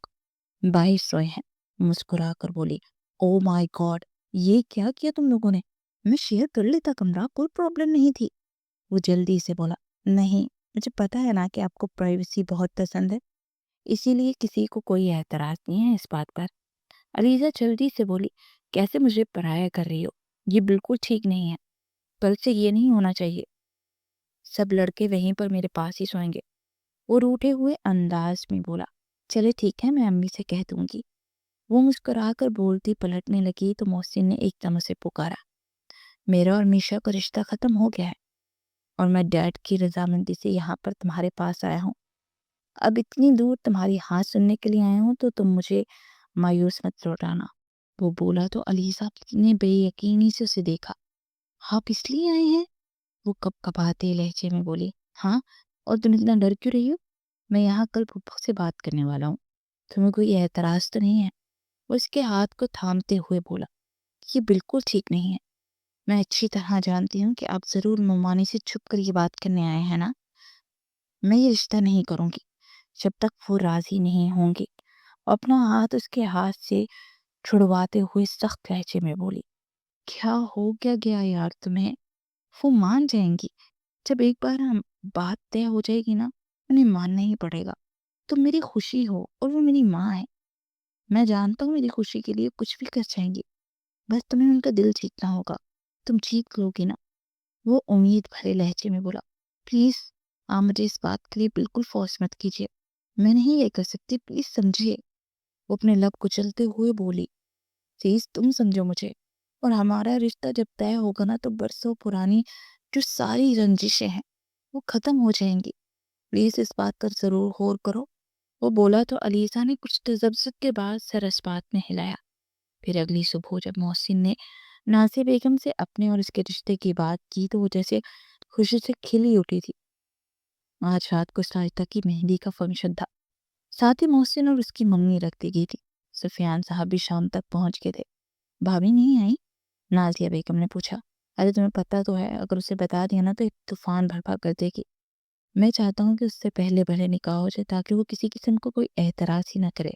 باہر سوئے ہیں۔ مسکرا کر بولی، او مائی گاڈ، یہ کیا کیا تم لوگوں نے؟ میں شیئر کر لیتا کمرہ، کوئی پرابلم نہیں تھی۔ وہ جلدی سے بولا، نہیں، مجھے پتا ہے نا کہ آپ کو پرائیویسی بہت پسند ہے، اسی لیے کسی کو کوئی اعتراض نہیں ہے اس بات پر۔ علیزہ جلدی سے بولی، کیسے مجھے پرایا کر رہی ہو؟ یہ بالکل ٹھیک نہیں ہے، کل سے یہ نہیں ہونا چاہیے، سب لڑکے وہیں پر میرے پاس ہی سوئیں گے۔ وہ روٹھے ہوئے انداز میں بولا، چلے ٹھیک ہے، میں امی سے کہہ دوں گی۔ وہ مسکرا کر بولتی پلٹنے لگی تو محسن نے ایک دم اسے پکارا، میرا اور میشا کا رشتہ ختم ہو گیا ہے اور میں ڈیڈ کی رضامندی سے یہاں پر تمہارے پاس آیا ہوں۔ اب اتنی دور تمہاری ہاتھ سننے کے لیے آیا ہوں تو تم مجھے مایوس مت لوٹانا۔ وہ بولا تو علیزہ نے بے یقینی سے اسے دیکھا۔ آپ اس لیے آئے ہیں؟ وہ کب کباتے لہجے میں بولی، ہاں، اور تم اتنا ڈر کیوں رہی ہو؟ میں یہاں کل پھپھو سے بات کرنے والا ہوں، تمہیں کوئی اعتراض تو نہیں ہے؟ وہ اس کے ہاتھ کو تھامتے ہوئے بولا، یہ بالکل ٹھیک نہیں ہے۔ میں اچھی طرح جانتی ہوں کہ آپ ضرور ممانی سے چھپ کر یہ بات کرنے آئے ہیں نا۔ میں یہ رشتہ نہیں کروں گی جب تک وہ راضی نہیں ہوں گی۔ اپنا ہاتھ اس کے ہاتھ سے چھڑواتے ہوئے سخت لہجے میں بولی، کیا ہو کیا گیا یار تمہیں؟ وہ مان جائیں گی۔ جب ایک بار ہم بات طے ہو جائے گی نا، انہیں ماننا ہی پڑے گا۔ تم میری خوشی ہو اور وہ میری ماں ہے۔ میں جانتا ہوں میری خوشی کے لیے کچھ بھی کر جائیں گی، بس تمہیں ان کا دل جیتنا ہوگا۔ تم جیت لو گی نا؟ وہ امید بھرے لہجے میں بولا، پلیز آپ مجھے اس بات کے لیے بالکل فورس مت کیجیے، میں نہیں یہ کر سکتی، پلیز سمجھیے۔ وہ اپنے لب کچلتے ہوئے بولی، پلیز تم سمجھو مجھے، اور ہمارا رشتہ جب طے ہوگا نا تو برسوں پرانی جو ساری رنجشیں ہیں وہ ختم ہو جائیں گی۔ پلیز اس بات پر ضرور غور کرو۔ وہ بولا تو علیزہ نے کچھ تذبذب کے بعد سر اس بات میں ہلایا۔ پھر اگلی صبح جب محسن نے نازیہ بیگم سے اپنے اور اس کے رشتے کی بات کی تو وہ جیسے خوشی سے کھلی اٹھی تھی۔ آج رات کو ساجدہ کی مہندی کا فنکشن تھا، ساتھ ہی محسن اور اس کی ممی رکھ دی گئی تھی۔ سفیان صاحب بھی شام تک پہنچ گئے تھے۔ بھابھی نہیں آئی؟ نازیہ بیگم نے پوچھا۔ ارے تمہیں پتہ تو ہے، اگر اسے بتا دیا نا تو ایک طوفان برپا کر دے گی۔ میں چاہتا ہوں کہ اس سے پہلے بھلے نکاح ہو جائے تاکہ وہ کسی قسم کو کوئی اعتراض ہی نہ کرے،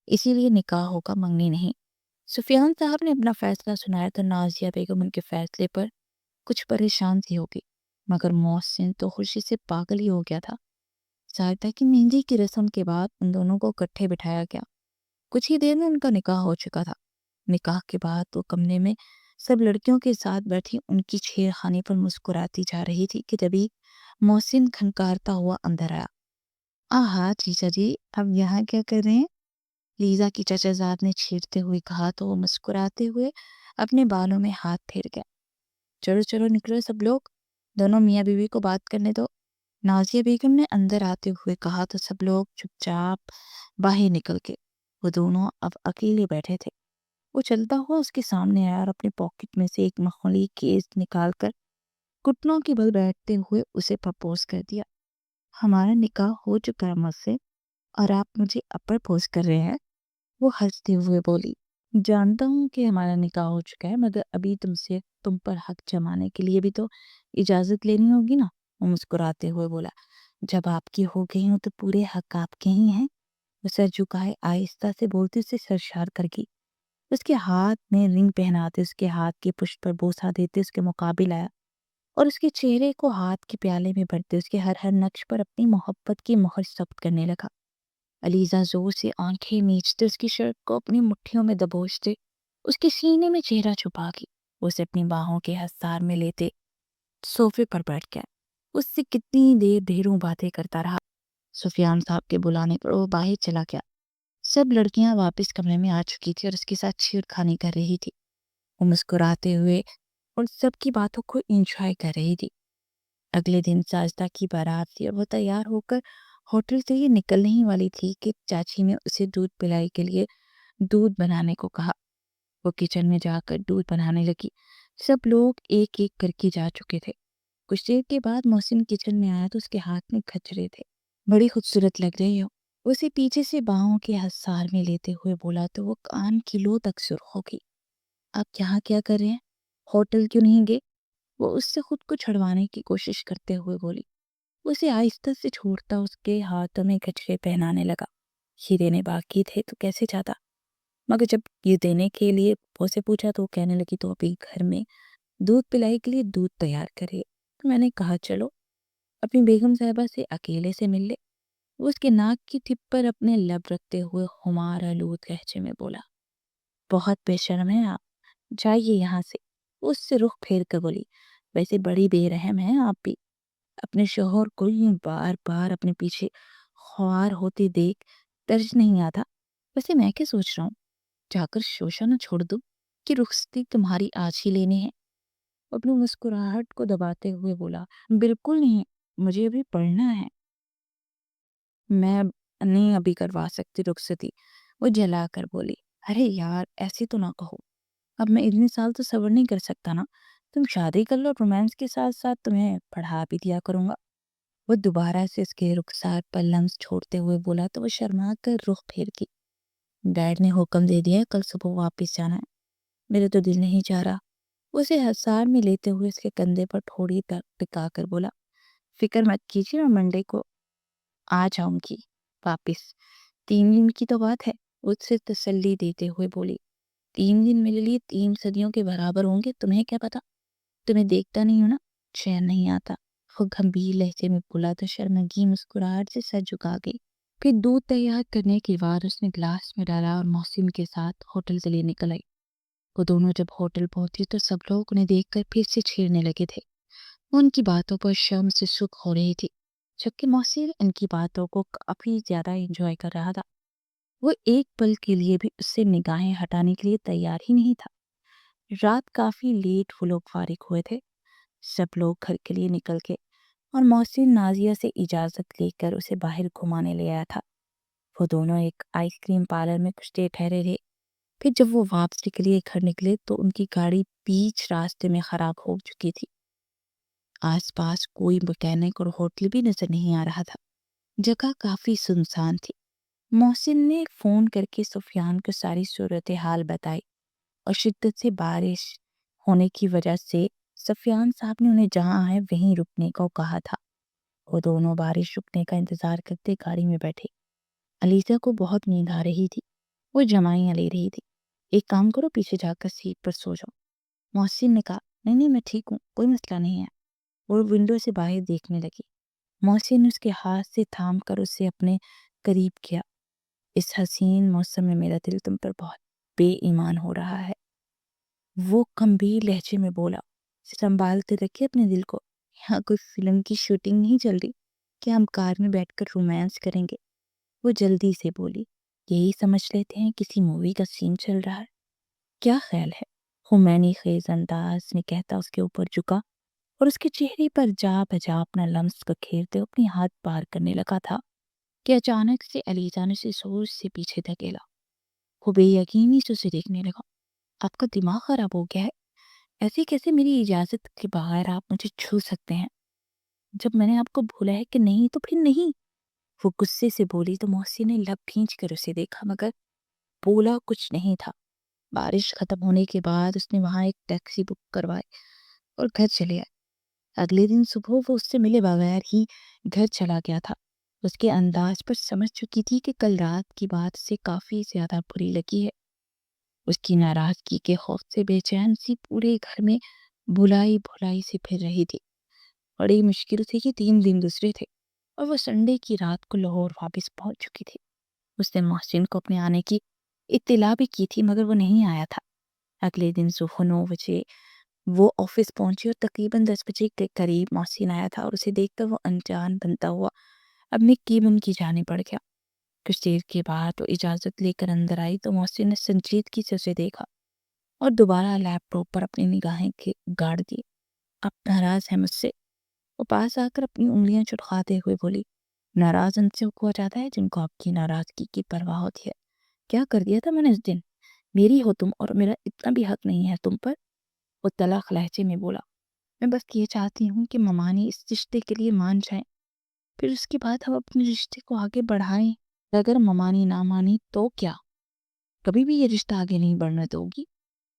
اسی لیے نکاح ہوگا، منگنی نہیں۔ سفیان صاحب نے اپنا فیصلہ سنایا تو نازیہ بیگم ان کے فیصلے پر کچھ پریشان سی ہو گئی، مگر محسن تو خوشی سے پاگل ہی ہو گیا تھا۔ ساجدہ کی مہندی کی رسم کے بعد ان دونوں کو اکٹھے بٹھایا گیا۔ کچھ ہی دیر میں ان کا نکاح ہو چکا تھا۔ نکاح کے بعد وہ کمرے میں سب لڑکیوں کے ساتھ بیٹھی ان کی چھیڑ خانی پر مسکراتی جا رہی تھی کہ جبھی محسن کھنکارتا ہوا اندر آیا۔ آہا چیچا جی، اب یہاں کیا کر رہے ہیں؟ لیزا کی چچا زاد نے چھیڑتے ہوئے کہا تو وہ مسکراتے ہوئے اپنے بالوں میں ہاتھ پھیر گیا۔ چلو چلو نکلو سب لوگ، دونوں میاں بیوی کو بات کرنے دو، نازیہ بیگم نے اندر آتے ہوئے کہا تو سب لوگ چپ چاپ باہر نکل کے وہ دونوں اب اکیلے بیٹھے تھے۔ وہ چلتا ہوا اس کے سامنے آیا اور اپنے پاکٹ میں سے ایک مخملی کیس نکال کر گھٹنوں کے بل بیٹھتے ہوئے اسے پرپوز کر دیا۔ ہمارا نکاح ہو چکا ہے مجھ سے اور آپ مجھے اب پرپوز کر رہے ہیں؟ وہ ہنستے ہوئے بولی، جانتا ہوں کہ ہمارا نکاح ہو چکا ہے، مگر ابھی تم پر حق جمانے کے لیے بھی تو اجازت لینی ہوگی نا۔ وہ مسکراتے ہوئے بولا، جب آپ کی ہو گئی ہوں تو پورے حق آپ کے ہی ہیں۔ وہ سر جھکائے آہستہ سے بولتے اسے سرشار کر گئی۔ اس کے ہاتھ میں رنگ پہناتے، اس کے ہاتھ کی پشت پر بوسہ دیتے اس کے مقابل آیا اور اس کے چہرے کو ہاتھ کے پیالے میں بھرتے اس کے ہر ہر نقش پر اپنی محبت کی مہر ثبت کرنے لگا۔ علیزہ زور سے آنکھیں میچتے اس کی شرٹ کو اپنی مٹھیوں میں دبوچتے اس کے سینے میں چہرہ چھپا گئی۔ اسے اپنی باہوں کے حصار میں لیتے صوفے پر بیٹھ گیا۔ اس سے کتنی دیر ڈھیروں باتیں کرتا رہا۔ سفیان صاحب کے بلانے پر وہ باہر چلا گیا۔ سب لڑکیاں واپس کمرے میں آ چکی تھی اور اس کے ساتھ چھیڑ خانی کر رہی تھی۔ وہ مسکراتے ہوئے اور سب کی باتوں کو انجوائے کر رہی تھی۔ اگلے دن ساجدہ کی بارات تھی اور وہ تیار ہو کر ہوٹل سے یہ نکلنے ہی والی تھی کہ چاچی نے اسے دودھ پلائی کے لیے دودھ بنانے کو کہا۔ وہ کچن میں جا کر دودھ بنانے لگی۔ سب لوگ ایک ایک کر کے جا چکے تھے۔ کچھ دیر کے بعد محسن کچن میں آیا تو اس کے ہاتھ میں گجرے تھے۔ بڑی خوبصورت لگ رہی ہو، اسے پیچھے سے باہوں کے حصار میں لیتے ہوئے بولا تو وہ کان کی لو تک سرخ ہو گئی۔ آپ یہاں کیا کر رہے ہیں؟ ہوٹل کیوں نہیں گئے؟ وہ اس سے خود کو چھڑوانے کی کوشش کرتے ہوئے بولی۔ اسے آہستہ سے چھوڑتا اس کے ہاتھوں میں گجرے پہنانے لگا۔ یہ دینے باقی تھے تو کیسے جاتا، مگر جب یہ دینے کے لیے اسے پوچھا تو وہ کہنے لگی تو ابھی گھر میں دودھ پلائی کے لیے دودھ تیار کرے، تو میں نے کہا چلو اپنی بیگم صاحبہ سے اکیلے سے مل لے۔ وہ اس کے ناک کی ٹپ پر اپنے لب رکھتے ہوئے خمار آلود لہجے میں بولا، بہت بے شرم ہے آپ، جائیے یہاں سے۔ وہ اس سے رخ پھیر کر بولی، ویسے بڑی بے رحم ہیں آپ بھی، اپنے شوہر کو یوں بار بار اپنے پیچھے خوار ہوتے دیکھ ترج نہیں آتا۔ ویسے میں کیا سوچ رہا ہوں، جا کر شوشا نہ چھوڑ دوں کہ رخصتی تمہاری آج ہی لینی ہے؟ اپنی مسکراہٹ کو دباتے ہوئے بولا، بالکل نہیں، مجھے ابھی پڑھنا ہے، میں نہیں ابھی کروا سکتی رخصتی۔ وہ جلا کر بولی، ارے یار ایسی تو نہ کہو، اب میں اتنے سال تو صبر نہیں کر سکتا نا، تم شادی کر لو، رومانس کے ساتھ ساتھ تمہیں پڑھا بھی دیا کروں گا۔ وہ دوبارہ سے اس کے رخسار پر لمس چھوڑتے ہوئے بولا تو وہ شرما کر رخ پھیر گئی۔ ڈیڈ نے حکم دے دیا ہے کل صبح واپس جانا ہے۔ میرا تو دل نہیں چاہ رہا۔ اسے ہسار میں لیتے ہوئے اس کے کندھے پر تھوڑی ٹکا کر بولا، فکر مت کیجیے، میں منڈے کو آ جاؤں گی واپس، 3 دن کی تو بات ہے۔ اس سے تسلی دیتے ہوئے بولی، 3 دن میرے لیے 3 صدیوں کے برابر ہوں گے، تمہیں کیا پتا؟ تمہیں دیکھتا نہیں ہو نا، چین نہیں آتا۔ وہ گمبھیر لہجے میں بولا تو شرمندگی مسکراہٹ سے سر جھکا گئی۔ پھر دودھ تیار کرنے کے بعد اس نے گلاس میں ڈالا اور محسن کے ساتھ ہوٹل کے لیے نکل آئی۔ وہ دونوں جب ہوٹل پہنچی تو سب لوگ انہیں دیکھ کر پھر سے چھیڑنے لگے تھے۔ وہ ان کی باتوں پر شرم سے سرخ ہو رہی تھی، جبکہ محسن ان کی باتوں کو کافی زیادہ انجوائے کر رہا تھا۔ وہ ایک پل کے لیے بھی اس سے نگاہیں ہٹانے کے لیے تیار ہی نہیں تھا۔ رات کافی لیٹ وہ لوگ فارغ ہوئے تھے، سب لوگ گھر کے لیے نکل کے، اور محسن نازیہ سے اجازت لے کر اسے باہر گھمانے لے آیا تھا۔ وہ دونوں ایک آئس کریم پارلر میں کچھ دیر ٹھہرے رہے۔ پھر جب وہ واپسی کے لیے گھر نکلے تو ان کی گاڑی بیچ راستے میں خراب ہو چکی تھی۔ آس پاس کوئی مکینک اور ہوٹل بھی نظر نہیں آ رہا تھا۔ جگہ کافی سنسان تھی۔ محسن نے فون کر کے سفیان کو ساری صورتحال بتائی اور شدت سے بارش ہونے کی وجہ سے سفیان صاحب نے انہیں جہاں ہے وہیں رکنے کو کہا تھا۔ وہ دونوں بارش رکنے کا انتظار کرتے گاڑی میں بیٹھے۔ علیزہ کو بہت نیند آ رہی تھی، وہ جمائیاں لے رہی تھی۔ ایک کام کرو، پیچھے جا کر سیٹ پر سو جاؤ۔ محسن نے کہا، نہیں نہیں میں ٹھیک ہوں، کوئی مسئلہ نہیں ہے۔ وہ ونڈو سے باہر دیکھنے لگی۔ محسن اس کے ہاتھ سے تھام کر اسے اپنے قریب کیا۔ اس حسین موسم میں میرا دل تم پر بہت بے ایمان ہو رہا ہے، وہ گمبھیر لہجے میں بولا۔ سنبھالتے رکھے اپنے دل کو، یہاں کوئی فلم کی شوٹنگ نہیں چل رہی کہ ہم کار میں بیٹھ کر رومانس کریں گے۔ وہ جلدی سے بولی، یہی سمجھ لیتے ہیں کسی مووی کا سین چل رہا ہے۔ کیا خیال ہے؟ خمینی خیز انداز میں کہتا اس کے اوپر جھکا اور اس کے چہرے پر جا بجا اپنا لمس کا کھیرتے اپنی ہاتھ پار کرنے لگا تھا کہ اچانک سے علیزہ نے اسے زور سے پیچھے دھکیلا۔ وہ بے یقینی سے اسے دیکھنے لگا۔ آپ کا دماغ خراب ہو گیا ہے؟ ایسے کیسے میری اجازت کے بغیر آپ مجھے چھو سکتے ہیں؟ جب میں نے آپ کو بولا ہے کہ نہیں تو پھر نہیں۔ وہ غصے سے بولی تو محسن نے لب بھینچ کر اسے دیکھا مگر بولا کچھ نہیں تھا۔ بارش ختم ہونے کے بعد اس نے وہاں ایک ٹیکسی بک کروائی اور گھر چلے آئے۔ اگلے دن صبح وہ اس سے ملے بغیر ہی گھر چلا گیا تھا۔ اس کے انداز پر سمجھ چکی تھی کہ کل رات کی بات سے کافی زیادہ بری لگی ہے۔ اس کی ناراضگی کے خوف سے بے چین سی پورے گھر میں بھلائی بھلائی سے پھر رہی تھی۔ بڑی مشکل سے یہ 3 دن دوسرے تھے اور وہ سنڈے کی رات کو لاہور واپس پہنچ چکی تھی۔ اس نے محسن کو اپنے آنے کی اطلاع بھی کی تھی مگر وہ نہیں آیا تھا۔ اگلے دن صبح 9 بجے وہ آفس پہنچی اور تقریباً 10 بجے کے قریب محسن آیا تھا اور اسے دیکھ کر وہ انجان بنتا ہوا اپنے کیبن کی جانب بڑھ گیا۔ کچھ دیر کے بعد وہ اجازت لے کر اندر آئی تو محسن نے سنجیدگی سے اسے دیکھا اور دوبارہ لیپ ٹاپ پر اپنی نگاہیں گاڑ دی۔ آپ ناراض ہیں مجھ سے؟ وہ پاس آ کر اپنی انگلیاں چٹکاتے ہوئے بولی، ناراض ان سے ہوا جاتا ہے جن کو آپ کی ناراضگی کی پرواہ ہوتی ہے۔ کیا کر دیا تھا میں نے اس دن؟ میری ہو تم اور میرا اتنا بھی حق نہیں ہے تم پر؟ وہ تلخ لہجے میں بولا، میں بس یہ چاہتی ہوں کہ ممانی اس رشتے کے لیے مان جائیں، پھر اس کے بعد ہم اپنے رشتے کو آگے بڑھائیں۔ اگر ممانی نہ مانی تو کیا؟ کبھی بھی یہ رشتہ آگے نہیں بڑھنے دو گی؟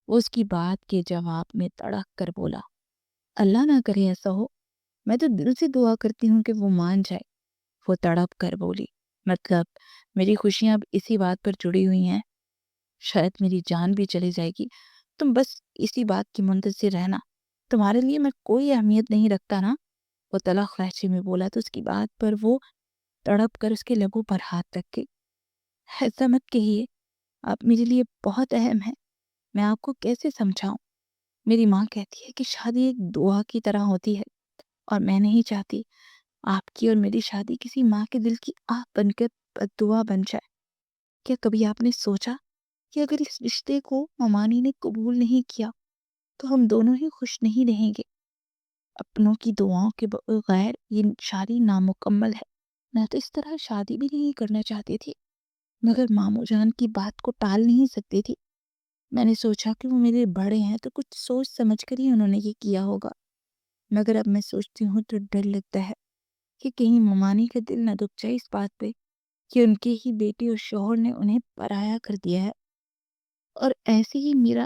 وہ اس کی بات کے جواب میں تڑک کر بولا، اللہ نہ کرے ایسا ہو، میں تو دل سے دعا کرتی ہوں کہ وہ مان جائے۔ وہ تڑپ کر بولی، مطلب میری خوشیاں اب اسی بات پر جڑی ہوئی ہیں، شاید میری جان بھی چلی جائے گی، تم بس اسی بات کی منتظر رہنا، تمہارے لیے میں کوئی اہمیت نہیں رکھتا نا۔ وہ تلخ لہجے میں بولا تو اس کی بات پر وہ تڑپ کر اس کے لبوں پر ہاتھ رکھ کے، ایسا مت کہیے، آپ میرے لیے بہت اہم ہیں، میں آپ کو کیسے سمجھاؤں؟ میری ماں کہتی ہے کہ شادی ایک دعا کی طرح ہوتی ہے اور میں نہیں چاہتی آپ کی اور میری شادی کسی ماں کے دل کی آہ بن کر بددعا بن جائے۔ کیا کبھی آپ نے سوچا کہ اگر اس رشتے کو ممانی نے قبول نہیں کیا تو ہم دونوں ہی خوش نہیں رہیں گے؟ اپنوں کی دعاؤں کے بغیر یہ شادی نامکمل ہے۔ میں تو اس طرح شادی بھی نہیں کرنا چاہتی تھی مگر ماموں جان کی بات کو ٹال نہیں سکتی تھی۔ میں نے سوچا کہ وہ میرے بڑے ہیں تو کچھ سوچ سمجھ کر ہی انہوں نے یہ کیا ہوگا، مگر اب میں سوچتی ہوں تو ڈر لگتا ہے کہ کہیں ممانی کا دل نہ دکھ جائے اس بات پہ کہ ان کے ہی بیٹے اور شوہر نے انہیں پرایا کر دیا ہے، اور ایسے ہی میرا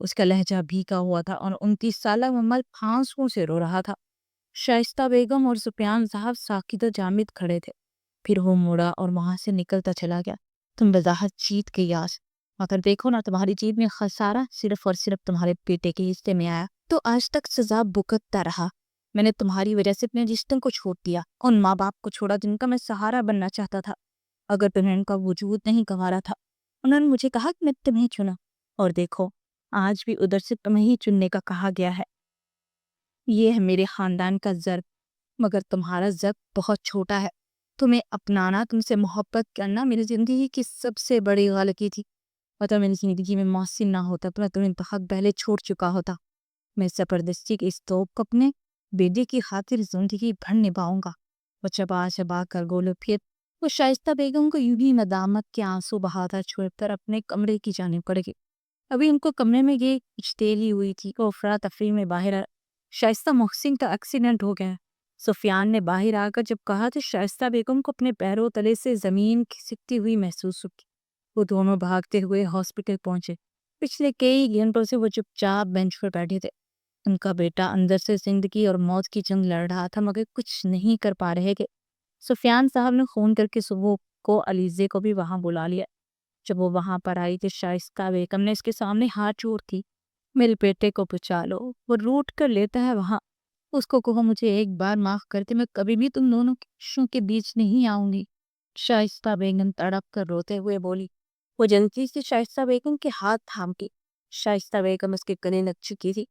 اس کا لہجہ بھیگا ہوا تھا اور 29 سالہ ممل پھانسوں سے رو رہا تھا۔ شائستہ بیگم اور سفیان صاحب ساکت و جامد کھڑے تھے۔ پھر وہ مڑا اور وہاں سے نکلتا چلا گیا۔ تم بظاہر جیت گئی آج، مگر دیکھو نا، تمہاری جیت میں خسارہ صرف اور صرف تمہارے بیٹے کے حصے میں آیا۔ تو آج تک سزا بھگتتا رہا۔ میں نے تمہاری وجہ سے اپنے رشتوں کو چھوڑ دیا، ان ماں باپ کو چھوڑا جن کا میں سہارا بننا چاہتا تھا۔ اگر تمہیں ان کا وجود نہیں گنوارا تھا، انہوں نے مجھے کہا کہ میں تمہیں چنا، اور دیکھو آج بھی ادھر سے تمہیں ہی چننے کا کہا گیا ہے۔ یہ ہے میرے خاندان کا ضرب، مگر تمہارا ضرب بہت چھوٹا ہے۔ تمہیں اپنانا، تم سے محبت کرنا میری زندگی کی سب سے بڑی غلطی تھی۔ اگر میری زندگی میں محسن نہ ہوتا تو میں تمہیں بہت پہلے چھوڑ چکا ہوتا۔ میں زبردستی کے اس توپ کو اپنے بیٹے کی خاطر زندگی بھر نبھاؤں گا۔ وہ چبا چبا کر بولے، پھر وہ شائستہ بیگم کو یوں ہی ندامت کے آنسو بہاتا چھوڑ کر اپنے کمرے کی جانب بڑھ گئی۔ ابھی ان کو کمرے میں یہ اشتیلی ہوئی تھی کہ افراتفری میں باہر شائستہ محسن کا ایکسیڈنٹ ہو گیا۔ سفیان نے باہر آ کر جب کہا تو شائستہ بیگم کو اپنے پیروں تلے سے زمین کھسکتی ہوئی محسوس ہوئی۔ وہ دونوں بھاگتے ہوئے ہاسپٹل پہنچے۔ پچھلے کئی گھنٹوں سے وہ چپ چاپ بینچ پر بیٹھے تھے۔ ان کا بیٹا اندر سے زندگی اور موت کی جنگ لڑ رہا تھا، مگر کچھ نہیں کر پا رہے تھے۔ سفیان صاحب نے فون کر کے صبح کو علیزے کو بھی وہاں بلا لیا۔ جب وہ وہاں پر آئی تو شائستہ بیگم نے اس کے سامنے ہاتھ جوڑ دی۔ میرے بیٹے کو بچا لو، وہ روٹ کر لیتا ہے وہاں۔ اس کو کہو مجھے ایک بار معاف کرتے، میں کبھی بھی تم دونوں کے رشتوں کے بیچ نہیں آؤں گی۔ شائستہ بیگم تڑپ کر روتے ہوئے بولی۔ وہ جلدی سے شائستہ بیگم کے ہاتھ تھام کی۔ شائستہ بیگم اس کے گلے لگ چکی تھی۔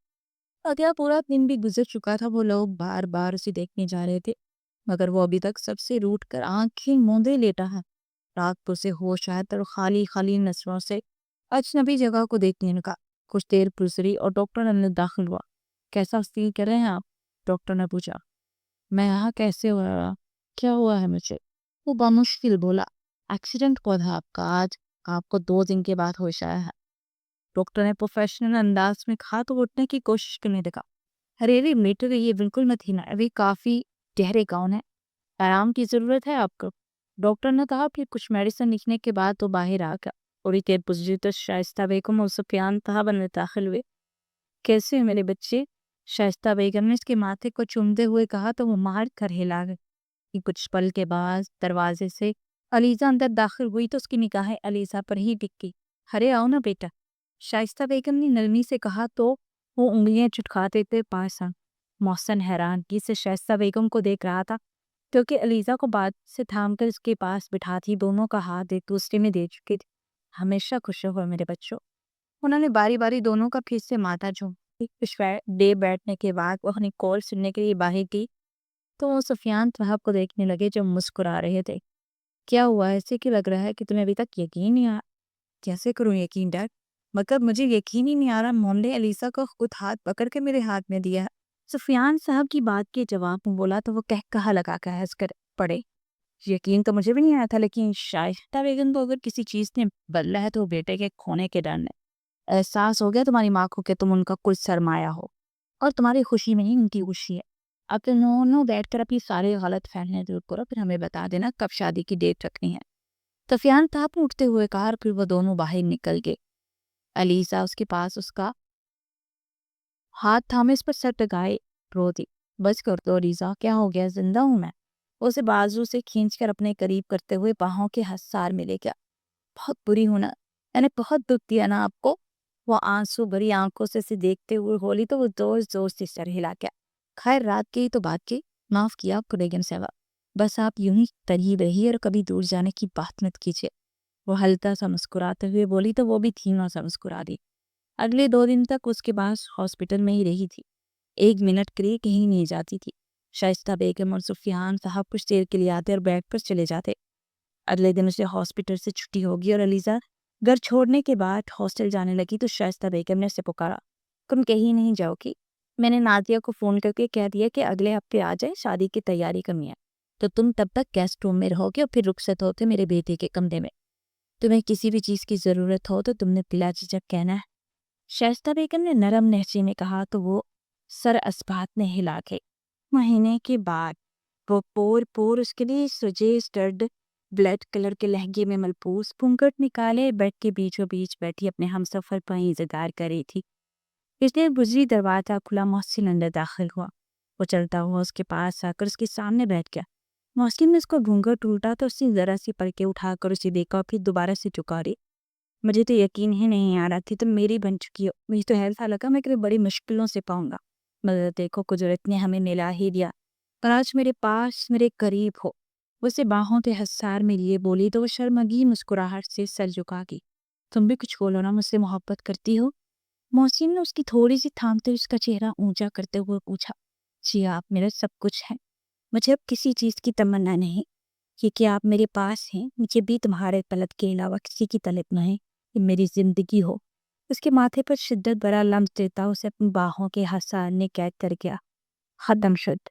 اگلا پورا دن بھی گزر چکا تھا۔ وہ لوگ بار بار اسے دیکھنے جا رہے تھے، مگر وہ ابھی تک سب سے روٹ کر آنکھیں موندے لیٹا ہے۔ رات کو سے ہوش آیا تو خالی خالی نظروں سے اجنبی جگہ کو دیکھنے لگا۔ کچھ دیر گزری اور ڈاکٹر اندر داخل ہوا۔ کیسا فیل کر رہے ہیں آپ؟ ڈاکٹر نے پوچھا۔ میں یہاں کیسے ہو رہا؟ کیا ہوا ہے مجھے؟ وہ بمشکل بولا، ایکسیڈنٹ ہوا تھا آپ کا آج، آپ کو 2 دن کے بعد ہوش آیا ہے۔ ڈاکٹر نے پروفیشنل انداز میں کہا تو اٹھنے کی کوشش کرنے لگا۔ ارے میٹر یہ بالکل مت ہی نہ، ابھی کافی گہرے گاؤن ہے، آرام کی ضرورت ہے آپ کو، ڈاکٹر نے کہا۔ پھر کچھ میڈیسن لکھنے کے بعد تو باہر آ گیا۔ تھوڑی دیر گزری تو شائستہ بیگم اور سفیان صاحب اندر داخل ہوئے۔ کیسے ہیں میرے بچے؟ شائستہ بیگم نے اس کے ماتھے کو چومتے ہوئے کہا تو وہ مار کر ہلا گئی۔ کچھ پل کے بعد دروازے سے علیزہ اندر داخل ہوئی تو اس کی نگاہیں علیزہ پر ہی ٹک گئی۔ ارے آؤ نا بیٹا، شائستہ بیگم نے نرمی سے کہا تو وہ انگلیاں چٹکاتے تھے پاس آ۔ محسن حیرانگی سے شائستہ بیگم کو دیکھ رہا تھا، کیونکہ علیزہ کو بات سے تھام کر اس کے پاس بٹھاتی دونوں کا ہاتھ ایک دوسرے میں دے چکی تھی۔ ہمیشہ خوش ہو میرے بچوں۔ انہوں نے باری باری دونوں کا پھر سے ماتھا چوم۔ کچھ دیر بیٹھنے کے بعد وہ اپنی کال سننے کے لیے باہر گئی تو وہ سفیان صاحب کو دیکھنے لگے جو مسکرا رہے تھے۔ کیا ہوا؟ ایسے کہ لگ رہا ہے کہ تمہیں ابھی تک یقین نہیں آیا۔ کیسے کروں یقین ڈیڈ؟ مگر مجھے یقین ہی نہیں آ رہا، مون نے علیزہ کو خود ہاتھ پکڑ کے میرے ہاتھ میں دیا ہے۔ سفیان صاحب کی بات کے جواب میں بولا تو وہ کہا لگا کر ہنس کر پڑے۔ یقین تو مجھے بھی نہیں آیا تھا، لیکن شائستہ بیگم کو اگر کسی چیز نے بدلا ہے تو بیٹے کے کھونے کے ڈر نے۔ احساس ہو گیا تمہاری ماں کو کہ تم ان کا کچھ سرمایہ ہو، اور تمہاری خوشی میں ہی ان کی خوشی ہے۔ اب دونوں بیٹھ کر اپنی سارے غلط فہمیاں دور کرو، پھر ہمیں بتا دینا کب شادی کی ڈیٹ رکھنی ہے۔ سفیان صاحب نے اٹھتے ہوئے کہا، پھر وہ دونوں باہر نکل گئے۔ علیزہ اس کے پاس اس کا ہاتھ تھامے اس پر سر ٹکائے رو دی۔ بس کر دو علیزہ، کیا ہو گیا؟ زندہ ہوں میں۔ اسے بازو سے کھینچ کر اپنے قریب کرتے ہوئے باہوں کے حصار میں لے گیا۔ بہت بری ہونا، یعنی بہت دکھ دیا نا آپ کو؟ وہ آنسو بھری آنکھوں سے اسے دیکھتے ہوئے بولی تو وہ زور زور سے سر ہلا گیا۔ خیر رات کی تو بات کی، معاف کیا آپ کو بیگم صاحبہ، بس آپ یوں ہی قریب رہیے اور کبھی دور جانے کی بات مت کیجیے۔ وہ ہلکا سا مسکراتے ہوئے بولی تو وہ بھی دھیما سا مسکرا دی۔ اگلے 2 دن تک اس کے پاس ہاسپٹل میں ہی رہی تھی، 1 منٹ کے لیے کہیں نہیں جاتی تھی۔ شائستہ بیگم اور سفیان صاحب کچھ دیر کے لیے آتے اور بیٹھ کر چلے جاتے۔ اگلے دن اسے ہاسپٹل سے چھٹی ہوگی اور علیزہ گھر چھوڑنے کے بعد ہاسٹل جانے لگی تو شائستہ بیگم نے اسے پکارا، تم کہیں نہیں جاؤ گی؟ میں نے نادیہ کو فون کر کے کہہ دیا کہ اگلے ہفتے آ جائے، شادی کی تیاری کرنی ہے، تو تم تب تک گیسٹ روم میں رہو گے اور پھر رخصت ہوتے میرے بیٹے کے کمرے میں۔ تمہیں کسی بھی چیز کی ضرورت ہو تو تم نے بلا جھجک کہنا ہے۔ شائستہ بیگم نے نرم لہجے میں کہا تو وہ سر اسبات نے ہلا کے۔ مہینے کے بعد وہ پور اس کے لیے سجے اسٹرڈ بلیڈ کلر کے لہنگے میں ملبوس گھونگھٹ نکالے بیڈ کے بیچوں بیچ بیٹھی اپنے ہمسفر پر انتظار کر رہی تھی۔ اس نے بجلی دروازہ کھلا، محسن اندر داخل ہوا۔ وہ چلتا ہوا اس کے پاس آ کر اس کے سامنے بیٹھ گیا۔ محسن نے اس کو گھونگھٹ ٹوٹا تو اس نے ذرا سی پلکیں اٹھا کر اسے دیکھا اور پھر دوبارہ سے چکا رہی۔ مجھے تو یقین ہی نہیں آ رہا تھی تم میری بن چکی ہو۔ مجھے تو ایسا لگا میں کبھی بڑی مشکلوں سے پاؤں گا، مگر دیکھو قدرت نے ہمیں ملا ہی دیا، اور آج میرے پاس میرے قریب ہو۔ وہ اسے باہوں کے حصار میں لیے بولی تو وہ شرمگی مسکراہٹ سے سر جھکا گئی۔ تم بھی کچھ بولو نا، مجھ سے محبت کرتی ہو؟ محسن نے اس کی تھوڑی سی تھامتے اس کا چہرہ اونچا کرتے ہوئے پوچھا۔ جی آپ میرا سب کچھ ہیں، مجھے اب کسی چیز کی تمنا نہیں، کیونکہ آپ میرے پاس ہیں۔ مجھے بھی تمہارے طلب کے علاوہ کسی کی طلب نہیں کہ میری زندگی ہو۔ اس کے ماتھے پر شدت بھرا لمس دیتا اسے اپنی باہوں کے حصار نے قید کر گیا۔ ختم شد۔